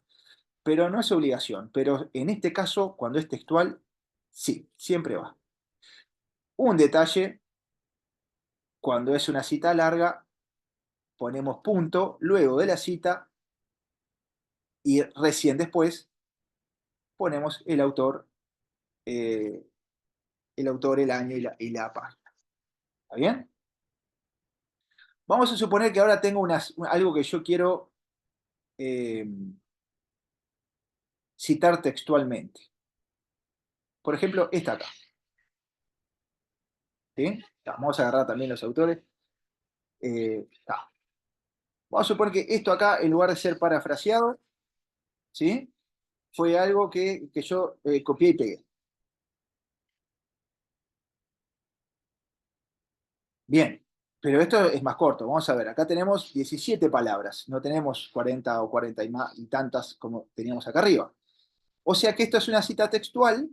Pero no es obligación. Pero en este caso, cuando es textual, sí, siempre va. Un detalle, cuando es una cita larga, ponemos punto luego de la cita y recién después ponemos eh, el autor, el año y la página. ¿Está bien? Vamos a suponer que ahora tengo algo que yo quiero eh, citar textualmente. Por ejemplo, esta acá. ¿Sí? Vamos a agarrar también los autores. Vamos a suponer que esto acá, en lugar de ser parafraseado, ¿sí? Fue algo que yo copié y pegué. Bien, pero esto es más corto. Vamos a ver, acá tenemos 17 palabras, no tenemos 40 o 40 y tantas como teníamos acá arriba. O sea que esto es una cita textual,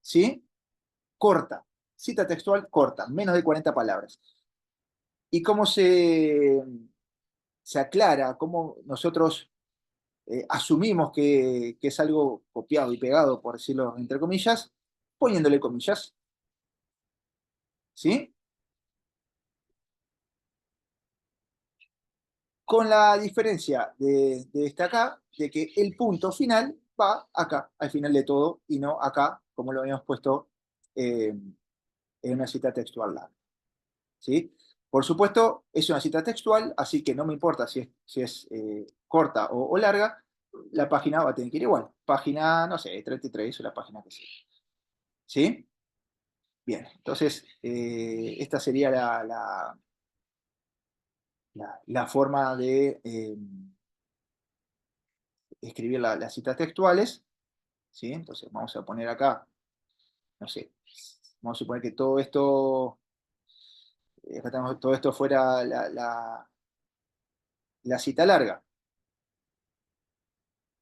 ¿sí? Corta. Cita textual corta, menos de 40 palabras. ¿Y cómo se aclara? ¿Cómo nosotros asumimos que es algo copiado y pegado, por decirlo entre comillas, poniéndole comillas? ¿Sí? Con la diferencia de esta acá, de que el punto final va acá, al final de todo, y no acá, como lo habíamos puesto en una cita textual larga. ¿Sí? Por supuesto, es una cita textual, así que no me importa si es corta o larga, la página va a tener que ir igual. Página, no sé, 33 o la página que sea. ¿Sí? Bien, entonces esta sería la forma de escribir las citas textuales. ¿Sí? Entonces vamos a poner acá, no sé, vamos a suponer que todo esto, acá tenemos, todo esto fuera la cita larga.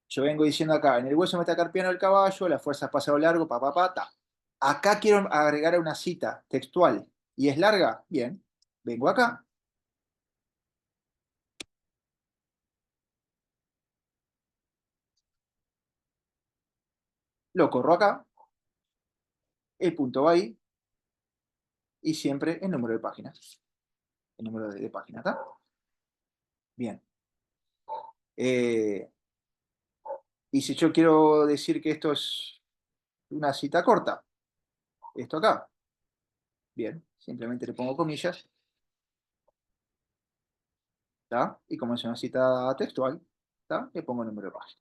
Yo vengo diciendo acá, en el hueso metacarpiano del caballo, las fuerzas pasaron largo, ta. Acá quiero agregar una cita textual y es larga, bien, vengo acá, lo corro acá, el punto va ahí y siempre el número de páginas. El número de páginas, ¿está? Bien. Eh, y si yo quiero decir que esto es una cita corta, esto acá, bien, simplemente le pongo comillas, ¿está? Y como es una cita textual, ¿está? Le pongo el número de página.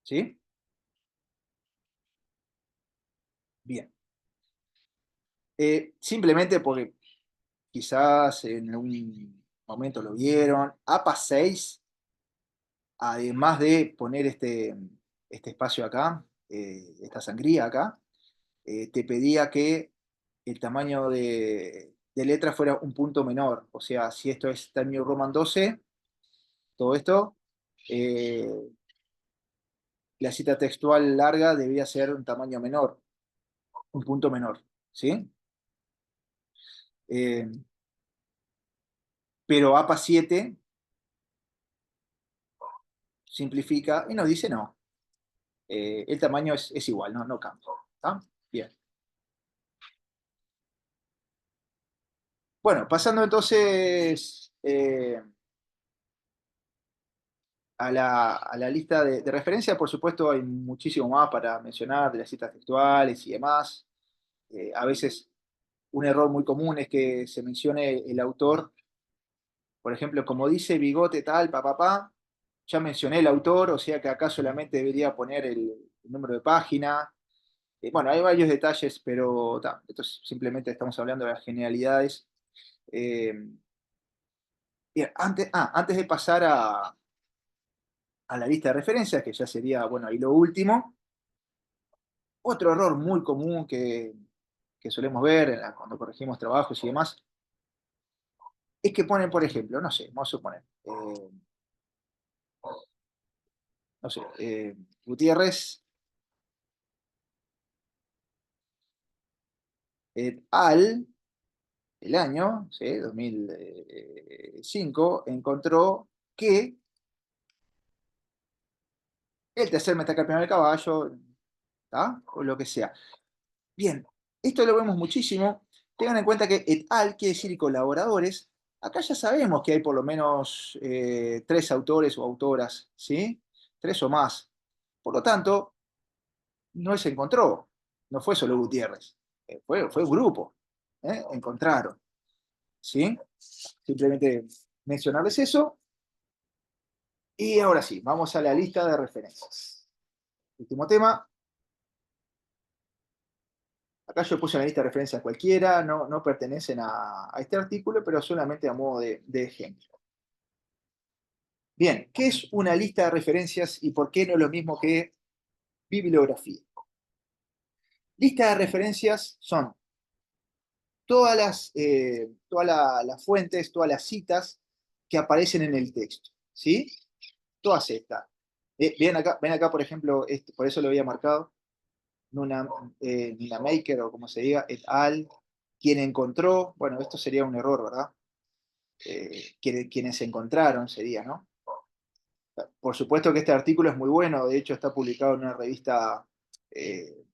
¿Sí? Bien. Simplemente porque quizás en algún momento lo vieron, APA 6, además de poner este espacio acá, esta sangría acá, te pedía que el tamaño de letra fuera un punto menor. O sea, si esto es Time New Roman 12, todo esto, eh, la cita textual larga debía ser un tamaño menor, un punto menor. ¿Sí? Eh, pero APA 7 simplifica y nos dice no. El tamaño es igual, no cambia. ¿Está? Bien. Bueno, pasando entonces a la lista de referencia, por supuesto hay muchísimo más para mencionar de las citas textuales y demás. A veces un error muy común es que se mencione el autor, por ejemplo, como dice Bigote tal, papá, ya mencioné el autor, o sea que acá solamente debería poner el número de página. Bueno, hay varios detalles, pero esto simplemente estamos hablando de las generalidades. Eh, Bien, antes de pasar a la lista de referencias, que ya sería, bueno, ahí lo último, otro error muy común que solemos ver cuando corregimos trabajos y demás, es que ponen, por ejemplo, no sé, vamos a suponer, no sé, Gutiérrez et al, el año, ¿sí? 2005, encontró que el tercer metacampeón del caballo, ¿tá? O lo que sea. Bien, esto lo vemos muchísimo. Tengan en cuenta que et al quiere decir colaboradores. Acá ya sabemos que hay por lo menos 3 autores o autoras, ¿sí? 3 o más. Por lo tanto, no se encontró. No fue solo Gutiérrez. Fue un grupo. Encontraron, ¿sí? Simplemente mencionarles eso. Y ahora sí, vamos a la lista de referencias. Último tema. Acá yo puse una lista de referencias cualquiera, no pertenecen a este artículo, pero solamente a modo de ejemplo. Bien, ¿qué es una lista de referencias y por qué no es lo mismo que bibliografía? Lista de referencias son todas las fuentes, todas las citas que aparecen en el texto, ¿sí? Todas estas. Ven acá, por ejemplo, por eso lo había marcado, Nuna, Nina Maker o como se diga, et al, quien encontró, bueno, esto sería un error, ¿verdad? Quienes se encontraron sería, ¿no? Por supuesto que este artículo es muy bueno, de hecho está publicado en una revista eh,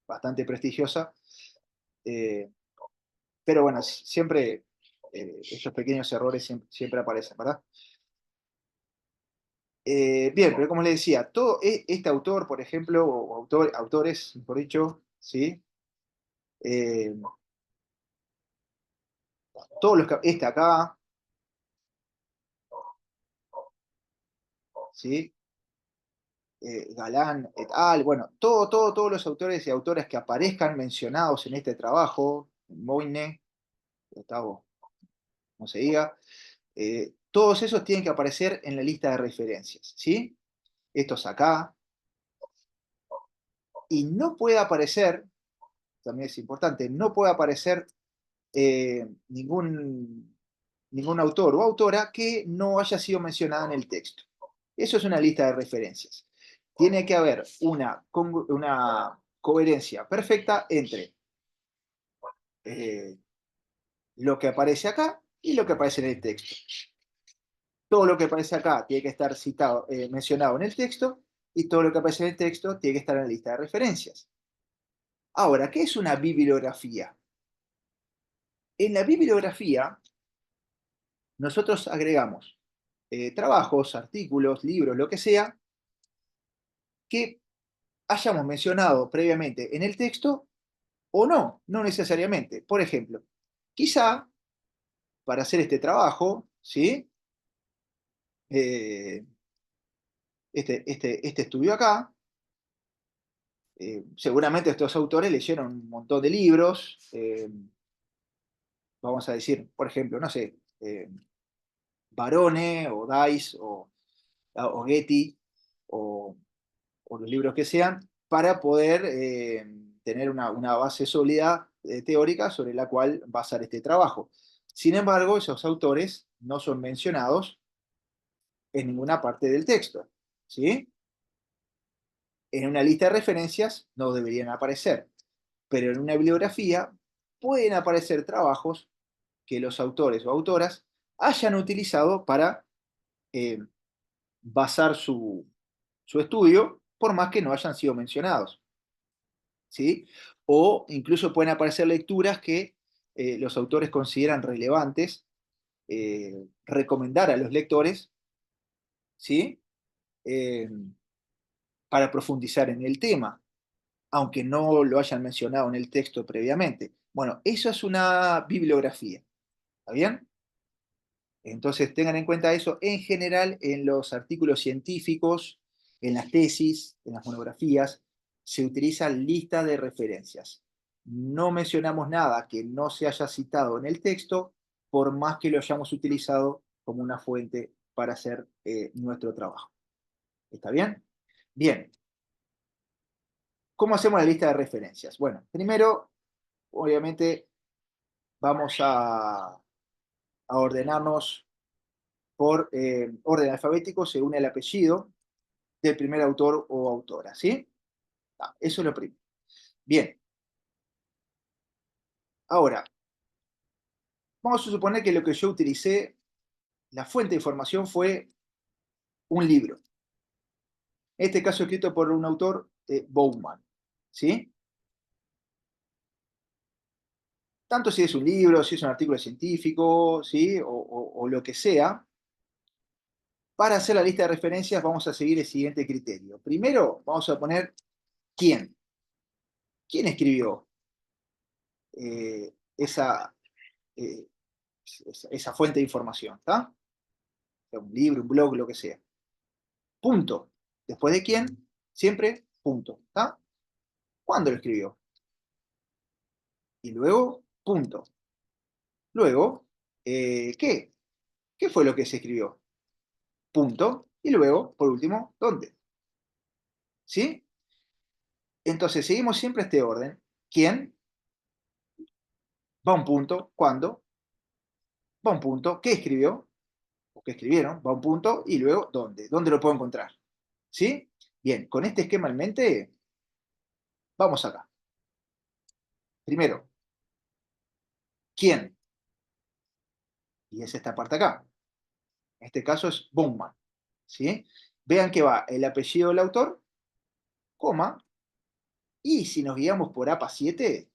bastante prestigiosa, eh, pero bueno, siempre estos pequeños errores siempre aparecen, ¿verdad? Bien, pero como les decía, todo este autor, por ejemplo, o autores, por dicho, ¿sí? Eh, todos este acá, ¿sí? Galán et al, bueno, todos los autores y autoras que aparezcan mencionados en este trabajo, Moine, Gustavo, como se diga, todos esos tienen que aparecer en la lista de referencias, ¿sí? Estos acá, y no puede aparecer, también es importante, no puede aparecer ningún autor o autora que no haya sido mencionada en el texto. Eso es una lista de referencias. Tiene que haber una coherencia perfecta entre eh, lo que aparece acá y lo que aparece en el texto. Todo lo que aparece acá tiene que estar citado, mencionado en el texto, y todo lo que aparece en el texto tiene que estar en la lista de referencias. Ahora, ¿qué es una bibliografía? En la bibliografía, nosotros agregamos trabajos, artículos, libros, lo que sea, que hayamos mencionado previamente en el texto o no necesariamente. Por ejemplo, quizá para hacer este trabajo, ¿sí? Eh, este estudio acá, seguramente estos autores leyeron un montón de libros, vamos a decir, por ejemplo, no sé, Barone o Dice o Getty o, o los libros que sean, para poder tener una base sólida teórica sobre la cual basar este trabajo. Sin embargo, esos autores no son mencionados en ninguna parte del texto, ¿sí? En una lista de referencias no deberían aparecer, pero en una bibliografía pueden aparecer trabajos que los autores o autoras hayan utilizado para eh, basar su estudio, por más que no hayan sido mencionados, ¿sí? O incluso pueden aparecer lecturas que los autores consideran relevantes recomendar a los lectores, ¿sí? Eh, para profundizar en el tema, aunque no lo hayan mencionado en el texto previamente. Bueno, eso es una bibliografía, ¿está bien? Entonces tengan en cuenta eso en general en los artículos científicos, en las tesis, en las monografías, se utiliza lista de referencias. No mencionamos nada que no se haya citado en el texto, por más que lo hayamos utilizado como una fuente para hacer nuestro trabajo. ¿Está bien? Bien. ¿Cómo hacemos la lista de referencias? Bueno, primero, obviamente, vamos a ordenarnos por orden alfabético según el apellido del primer autor o autora, ¿sí? Eso es lo primero. Bien, ahora, vamos a suponer que lo que yo utilicé, la fuente de información fue un libro. En este caso escrito por un autor, Bowman, ¿sí? Tanto si es un libro, si es un artículo científico, ¿sí? O lo que sea, para hacer la lista de referencias vamos a seguir el siguiente criterio. Primero, vamos a poner quién. ¿Quién escribió esa, eh, esa fuente de información? ¿Está? Un libro, un blog, lo que sea. Punto. Después de quién, siempre punto. ¿Está? ¿Cuándo lo escribió? Y luego, punto. Luego, ¿qué? ¿Qué fue lo que se escribió? Punto. Y luego, por último, ¿dónde? ¿Sí? Entonces, seguimos siempre este orden. ¿Quién? Va a un punto. ¿Cuándo? Va a un punto. ¿Qué escribió? O qué escribieron. Va a un punto. Y luego, ¿dónde? ¿Dónde lo puedo encontrar? ¿Sí? Bien, con este esquema en mente, vamos acá. Primero, ¿quién? Y es esta parte acá. En este caso es Bowman. ¿Sí? Vean que va el apellido del autor, coma, y si nos guiamos por APA 7,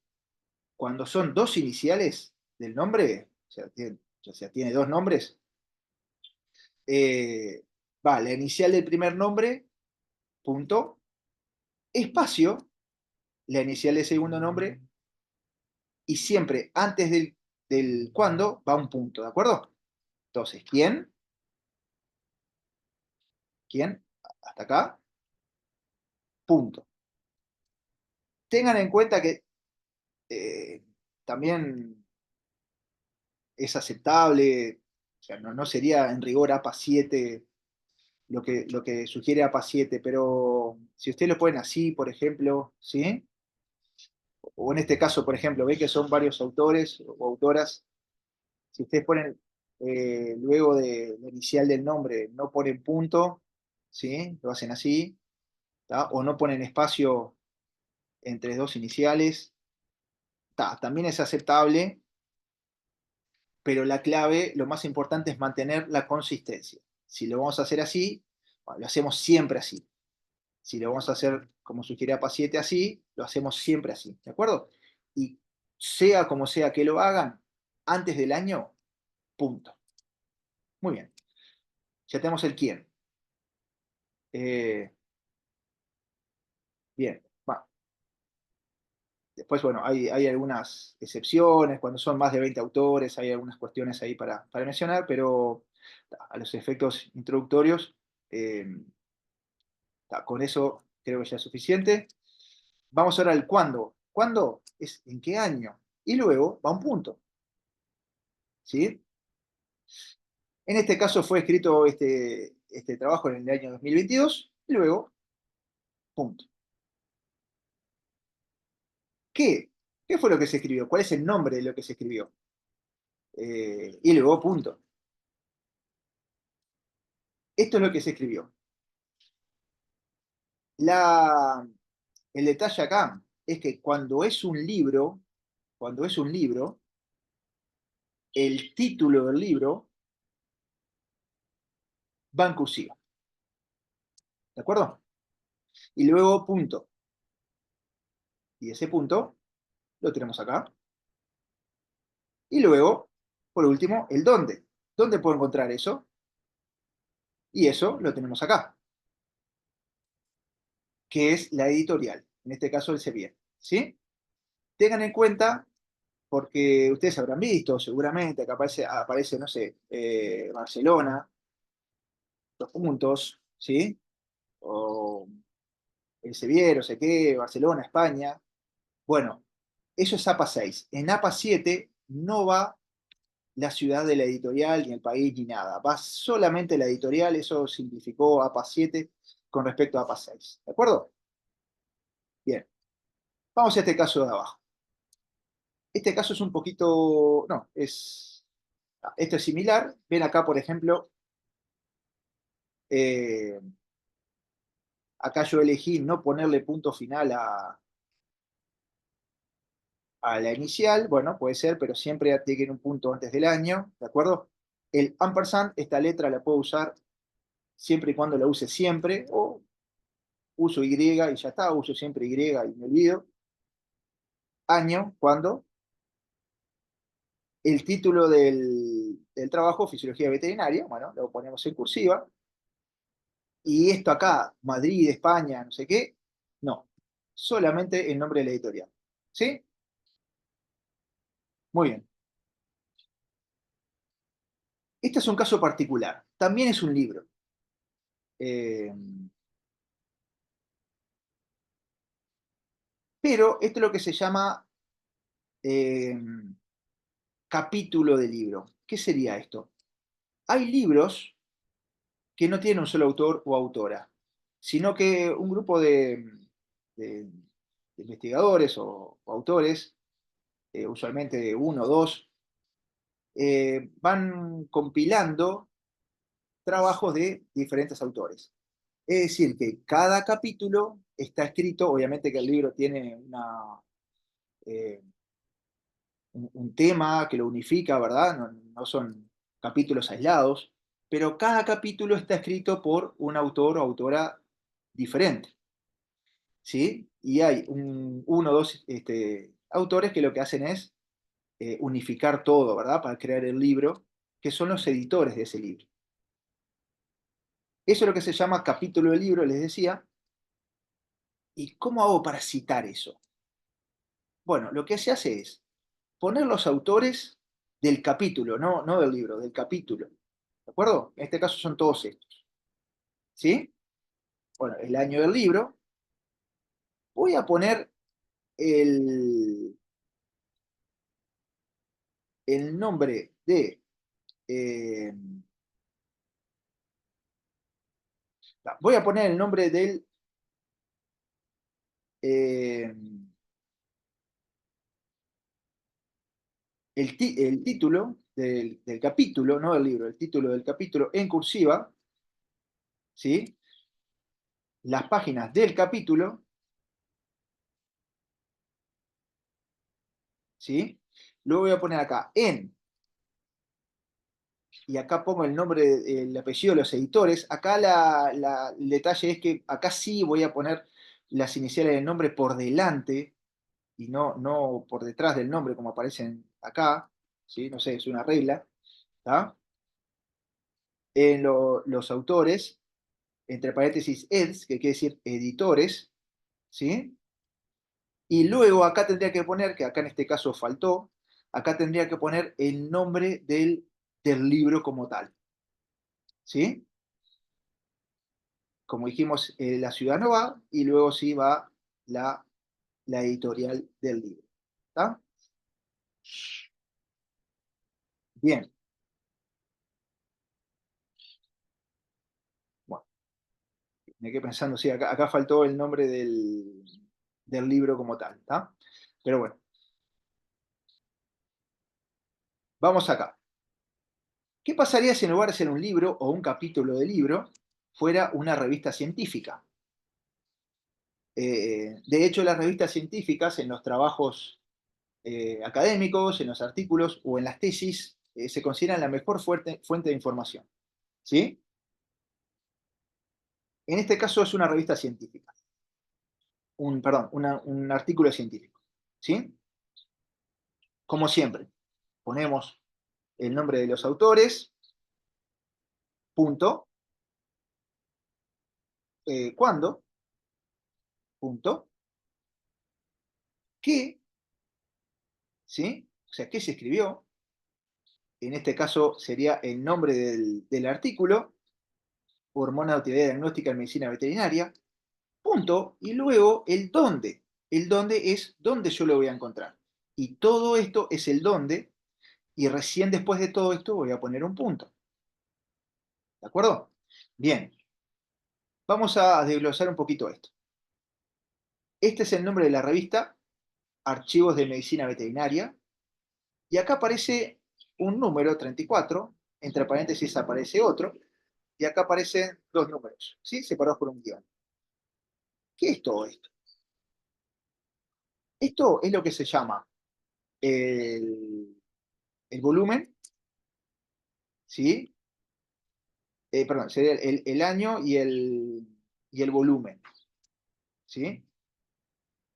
cuando son dos iniciales del nombre, o sea, tiene dos nombres, eh, va la inicial del primer nombre, punto, espacio, la inicial del segundo nombre, y siempre antes del cuándo va un punto, ¿de acuerdo? Entonces, ¿quién? ¿Quién? Hasta acá, punto. Tengan en cuenta que también es aceptable, o sea, no sería en rigor APA 7 lo que sugiere APA 7, pero si ustedes lo ponen así, por ejemplo, ¿sí? O en este caso, por ejemplo, ve que son varios autores o autoras, si ustedes ponen luego de la inicial del nombre, no ponen punto, ¿sí? Lo hacen así, ¿tá? O no ponen espacio entre dos iniciales, ¿tá? También es aceptable, pero la clave, lo más importante es mantener la consistencia. Si lo vamos a hacer así, bueno, lo hacemos siempre así. Si lo vamos a hacer como sugiere APA 7 así, lo hacemos siempre así, ¿de acuerdo? Y sea como sea que lo hagan, antes del año, punto. Muy bien, ya tenemos el quién. Eh, bien, va. Después, bueno, hay algunas excepciones, cuando son más de 20 autores, hay algunas cuestiones ahí para mencionar, pero a los efectos introductorios, eh, con eso creo que ya es suficiente. Vamos ahora al cuándo. ¿Cuándo? Es en qué año. Y luego va un punto. ¿Sí? En este caso fue escrito este trabajo en el año 2022. Y luego, punto. ¿Qué? ¿Qué fue lo que se escribió? ¿Cuál es el nombre de lo que se escribió? Y luego, punto. Esto es lo que se escribió. La, el detalle acá es que cuando es un libro, el título del libro va en cursiva. ¿De acuerdo? Y luego punto. Y ese punto lo tenemos acá. Y luego, por último, el dónde. ¿Dónde puedo encontrar eso? Y eso lo tenemos acá, que es la editorial. En este caso, el Sevier. ¿Sí? Tengan en cuenta, porque ustedes habrán visto seguramente que aparece no sé, Barcelona, los puntos, ¿sí? O el Sevier, o sé qué, Barcelona, España. Bueno, eso es APA 6. En APA 7 no va la ciudad de la editorial, ni el país, ni nada. Va solamente la editorial, eso simplificó APA 7 con respecto a APA 6. ¿De acuerdo? Bien. Vamos a este caso de abajo. Este caso es un poquito, no, esto es similar. Ven acá, por ejemplo, eh, acá yo elegí no ponerle punto final a la inicial. Bueno, puede ser, pero siempre tiene un punto antes del año, ¿de acuerdo? El ampersand, esta letra la puedo usar siempre y cuando la use siempre, o uso Y y ya está, uso siempre Y y me olvido. Año, cuando el título del trabajo, Fisiología Veterinaria, bueno, lo ponemos en cursiva. Y esto acá, Madrid, España, no sé qué, no. Solamente el nombre de la editorial. ¿Sí? Muy bien. Este es un caso particular. También es un libro. Eh, pero esto es lo que se llama eh, capítulo de libro. ¿Qué sería esto? Hay libros que no tienen un solo autor o autora, sino que un grupo de- de investigadores o autores, usualmente de uno o dos, van compilando trabajos de diferentes autores. Es decir, que cada capítulo está escrito, obviamente que el libro tiene eh, un tema que lo unifica, ¿verdad? No, no son capítulos aislados, pero cada capítulo está escrito por un autor o autora diferente, ¿sí? Y hay uno o dos autores que lo que hacen es unificar todo, ¿verdad? Para crear el libro, que son los editores de ese libro. Eso es lo que se llama capítulo del libro, les decía. ¿Y cómo hago para citar eso? Bueno, lo que se hace es poner los autores del capítulo, no del libro, del capítulo. ¿De acuerdo? En este caso son todos estos. ¿Sí? Bueno, el año del libro. Voy a poner el, el nombre de... eh, voy a poner el nombre del... eh, el título del capítulo, no del libro, el título del capítulo en cursiva, ¿sí? Las páginas del capítulo, ¿sí? Luego voy a poner acá en, y acá pongo el nombre, el apellido de los editores. Acá el detalle es que acá sí voy a poner las iniciales del nombre por delante y no por detrás del nombre como aparecen acá, ¿sí? No sé, es una regla, ¿tá? En los autores, entre paréntesis eds, que quiere decir editores, ¿sí? Y luego acá tendría que poner, que acá en este caso faltó, acá tendría que poner el nombre del libro como tal, ¿sí? Como dijimos, la ciudad no va, y luego sí va la, la editorial del libro. ¿Está? Bien. Bueno, me quedé pensando, sí, acá faltó el nombre del libro como tal. ¿Está? Pero bueno, vamos acá. ¿Qué pasaría si en lugar de ser un libro o un capítulo de libro, fuera una revista científica? De hecho, las revistas científicas en los trabajos académicos, en los artículos o en las tesis, se consideran la mejor fuente de información. ¿Sí? En este caso es una revista científica, perdón, un artículo científico. ¿Sí? Como siempre, ponemos el nombre de los autores, punto, cuándo, punto, qué, ¿sí? O sea, qué se escribió. En este caso sería el nombre del artículo, hormona de utilidad diagnóstica en medicina veterinaria, punto, y luego el dónde. El dónde es dónde yo lo voy a encontrar. Y todo esto es el dónde Y recién después de todo esto voy a poner un punto. ¿De acuerdo? Bien, vamos a desglosar un poquito esto. Este es el nombre de la revista, Archivos de Medicina Veterinaria, y acá aparece un número 34, entre paréntesis aparece otro, y acá aparecen dos números, ¿sí? Separados por un guión. ¿Qué es todo esto? Esto es lo que se llama el, el volumen, ¿sí? Perdón, sería el año y el volumen, ¿sí?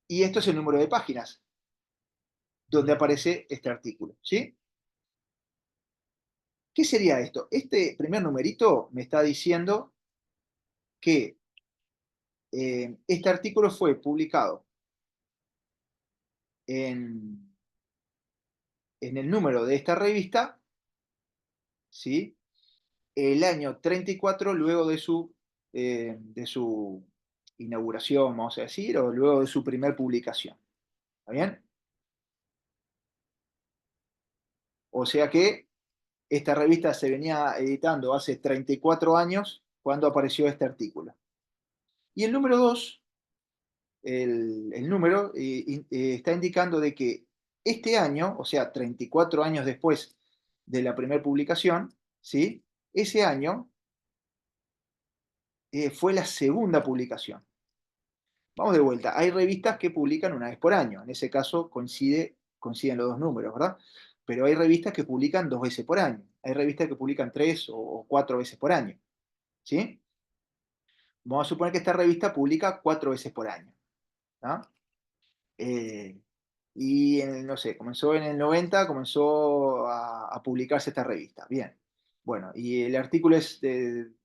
Y esto es el número de páginas donde aparece este artículo, ¿sí? ¿Qué sería esto? Este primer numerito me está diciendo que este artículo fue publicado en, en el número de esta revista, ¿sí? El año 34 luego de su inauguración, vamos a decir, o luego de su primer publicación. ¿Está bien? O sea que esta revista se venía editando hace 34 años cuando apareció este artículo. Y el número 2, el número, está indicando de que este año, o sea, 34 años después de la primera publicación, ¿sí? Ese año fue la segunda publicación. Vamos de vuelta. Hay revistas que publican una vez por año. En ese caso coinciden los dos números, ¿verdad? Pero hay revistas que publican dos veces por año. Hay revistas que publican tres o cuatro veces por año. ¿Sí? Vamos a suponer que esta revista publica cuatro veces por año. ¿No? Eh, y no sé, comenzó en el 90, comenzó a publicarse esta revista. Bien. Bueno, y el artículo es del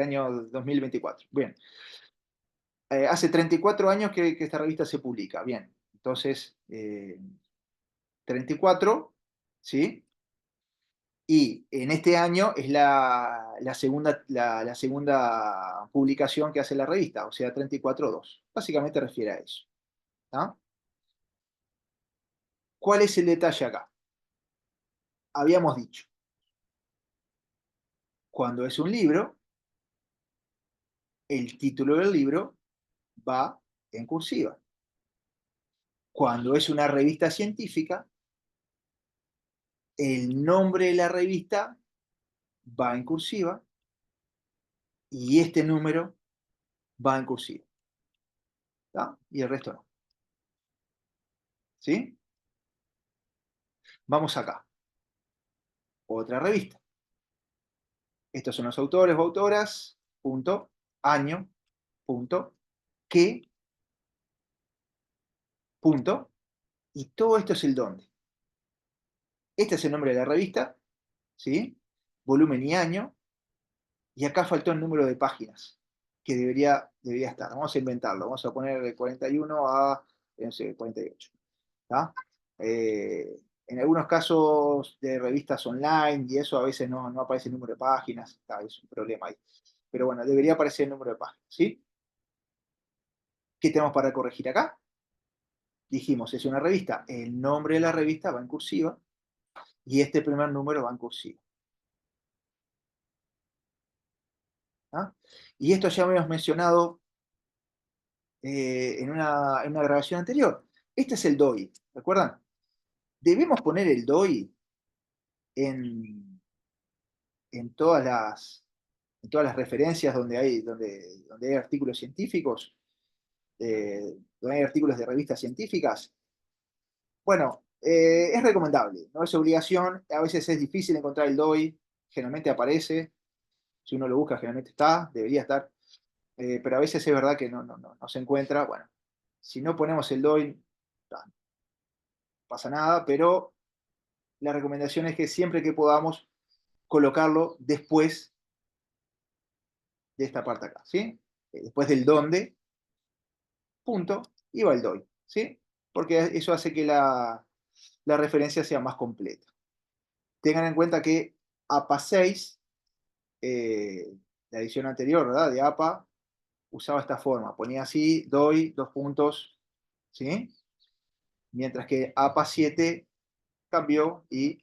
año 2024. Bien. Hace 34 años que esta revista se publica. Bien. Entonces, 34, ¿sí? Y en este año es la segunda publicación que hace la revista, o sea, 34.2. Básicamente refiere a eso. ¿Ah? ¿Cuál es el detalle acá? Habíamos dicho, cuando es un libro, el título del libro va en cursiva. Cuando es una revista científica, el nombre de la revista va en cursiva y este número va en cursiva. ¿Tá? Y el resto no. ¿Sí? Vamos acá. Otra revista. Estos son los autores o autoras, punto, año, punto, qué, punto, y todo esto es el dónde. Este es el nombre de la revista, ¿sí? Volumen y año, y acá faltó el número de páginas, que debería estar. Vamos a inventarlo, vamos a poner de 41 a, no sé, 48. ¿Tá? En algunos casos de revistas online y eso a veces no aparece el número de páginas, es un problema ahí. Pero bueno, debería aparecer el número de páginas, ¿sí? ¿Qué tenemos para corregir acá? Dijimos, es una revista, el nombre de la revista va en cursiva y este primer número va en cursiva. ¿Ah? Y esto ya habíamos mencionado en una grabación anterior. Este es el DOI, ¿recuerdan? Debemos poner el DOI en, en todas en todas las referencias donde hay artículos científicos, donde hay artículos de revistas científicas. Bueno, es recomendable, no es obligación, a veces es difícil encontrar el DOI, generalmente aparece, si uno lo busca generalmente está, debería estar, pero a veces es verdad que no se encuentra. Bueno, si no ponemos el DOI, no pasa nada, pero la recomendación es que siempre que podamos colocarlo después de esta parte acá, ¿sí? Después del dónde, punto, y va el DOI, ¿sí? Porque eso hace que la referencia sea más completa. Tengan en cuenta que APA 6, la edición anterior, ¿verdad? De APA, usaba esta forma, ponía así, DOI, dos puntos, ¿sí? Mientras que APA 7 cambió y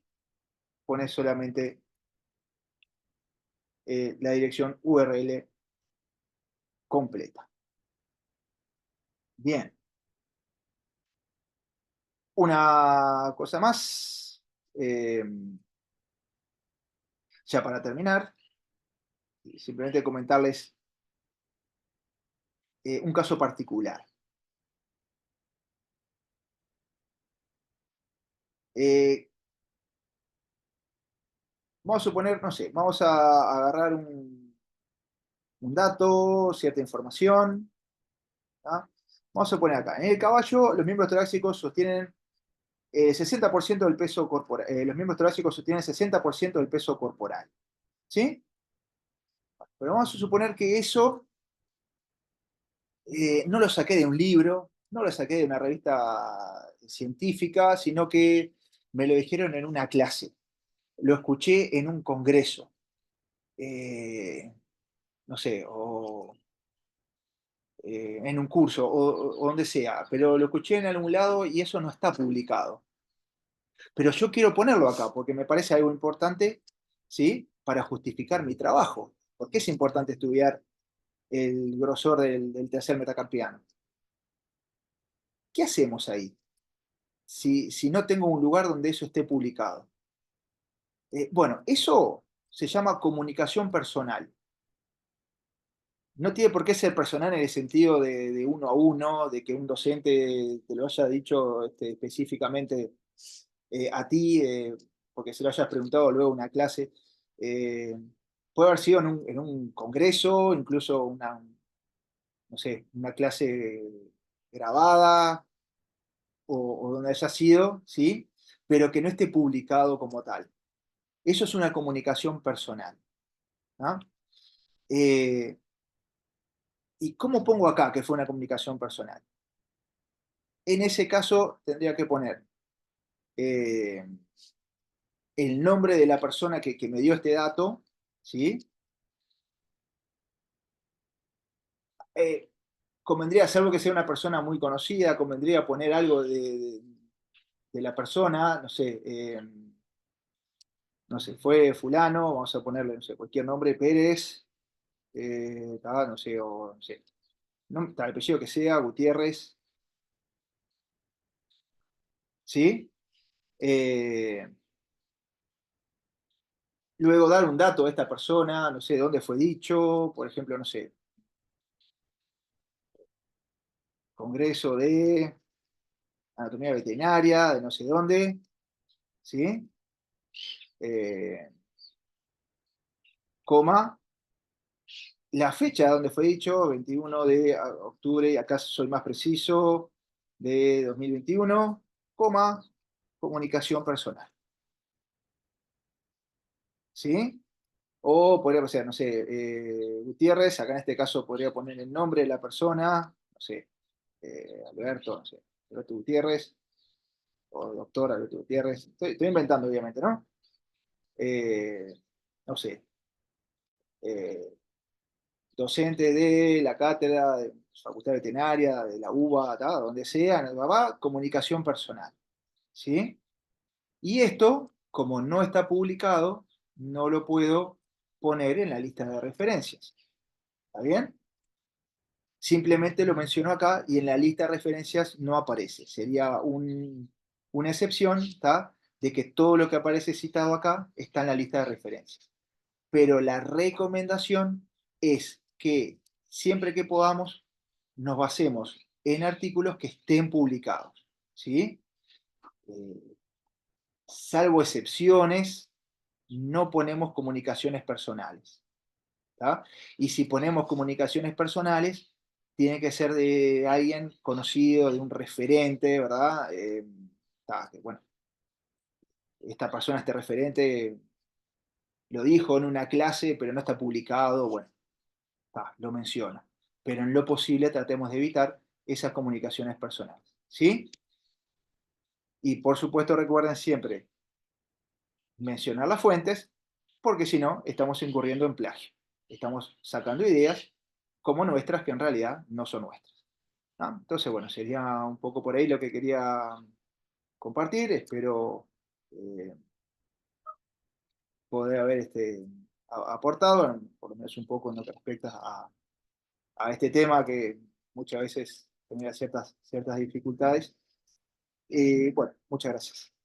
pones solamente la dirección URL completa. Bien. Una cosa más, ya para terminar, simplemente comentarles un caso particular. Eh, Vamos a suponer, no sé, vamos a agarrar un dato, cierta información. ¿Tá? Vamos a poner acá, en el caballo los miembros torácicos sostienen 60% del peso corporal, los miembros torácicos sostienen 60% del peso corporal. ¿Sí? Pero vamos a suponer que eso no lo saqué de un libro, no lo saqué de una revista científica, sino que me lo dijeron en una clase, lo escuché en un congreso, no sé, o en un curso, o donde sea, pero lo escuché en algún lado y eso no está publicado. Pero yo quiero ponerlo acá porque me parece algo importante, ¿sí? Para justificar mi trabajo. ¿Por qué es importante estudiar el grosor del tercer metacarpiano? ¿Qué hacemos ahí si no tengo un lugar donde eso esté publicado? Bueno, eso se llama comunicación personal. No tiene por qué ser personal en el sentido de uno a uno, de que un docente te lo haya dicho específicamente a ti, porque se lo hayas preguntado luego en una clase. Eh, Puede haber sido en un congreso, incluso una, no sé, una clase grabada o donde haya sido, ¿sí? Pero que no esté publicado como tal. Eso es una comunicación personal. ¿No? Eh, ¿Y cómo pongo acá que fue una comunicación personal? En ese caso tendría que poner eh, el nombre de la persona que me dio este dato, ¿sí? Eh, Convendría hacer algo que sea una persona muy conocida, convendría poner algo de la persona, no sé, fue fulano, vamos a ponerle, no sé, cualquier nombre, Pérez, no sé, o no sé, no, tal apellido que sea, Gutiérrez, ¿sí? Eh, Luego dar un dato de esta persona, no sé dónde fue dicho, por ejemplo, no sé, Congreso de Anatomía Veterinaria, de no sé dónde, ¿sí? Eh, Coma, la fecha donde fue dicho, 21 de octubre, y acá soy más preciso, de 2021, coma, comunicación personal, ¿sí? O podría ser, no sé, Gutiérrez, acá en este caso podría poner el nombre de la persona, no sé, Alberto, no sé, Alberto Gutiérrez, o doctor Alberto Gutiérrez, estoy inventando obviamente, ¿no? Eh, no sé, eh, docente de la cátedra de Facultad Veterinaria, de la UBA, ¿tá? Donde sea, en el babá, comunicación personal, ¿sí? Y esto, como no está publicado, no lo puedo poner en la lista de referencias, ¿está bien? Simplemente lo menciono acá y en la lista de referencias no aparece. Sería una excepción, ¿tá? De que todo lo que aparece citado acá está en la lista de referencias. Pero la recomendación es que siempre que podamos nos basemos en artículos que estén publicados, ¿sí? Eh, Salvo excepciones, no ponemos comunicaciones personales, ¿tá? Y si ponemos comunicaciones personales, tiene que ser de alguien conocido, de un referente, ¿verdad? Que, bueno, esta persona, este referente, lo dijo en una clase, pero no está publicado, bueno, lo menciona. Pero en lo posible tratemos de evitar esas comunicaciones personales, ¿sí? Y por supuesto recuerden siempre mencionar las fuentes, porque si no, estamos incurriendo en plagio. Estamos sacando ideas como nuestras que en realidad no son nuestras. ¿No? Entonces, bueno, sería un poco por ahí lo que quería compartir. Espero poder haber aportado, por lo menos un poco en lo que respecta a este tema que muchas veces tenía ciertas dificultades. Bueno, muchas gracias.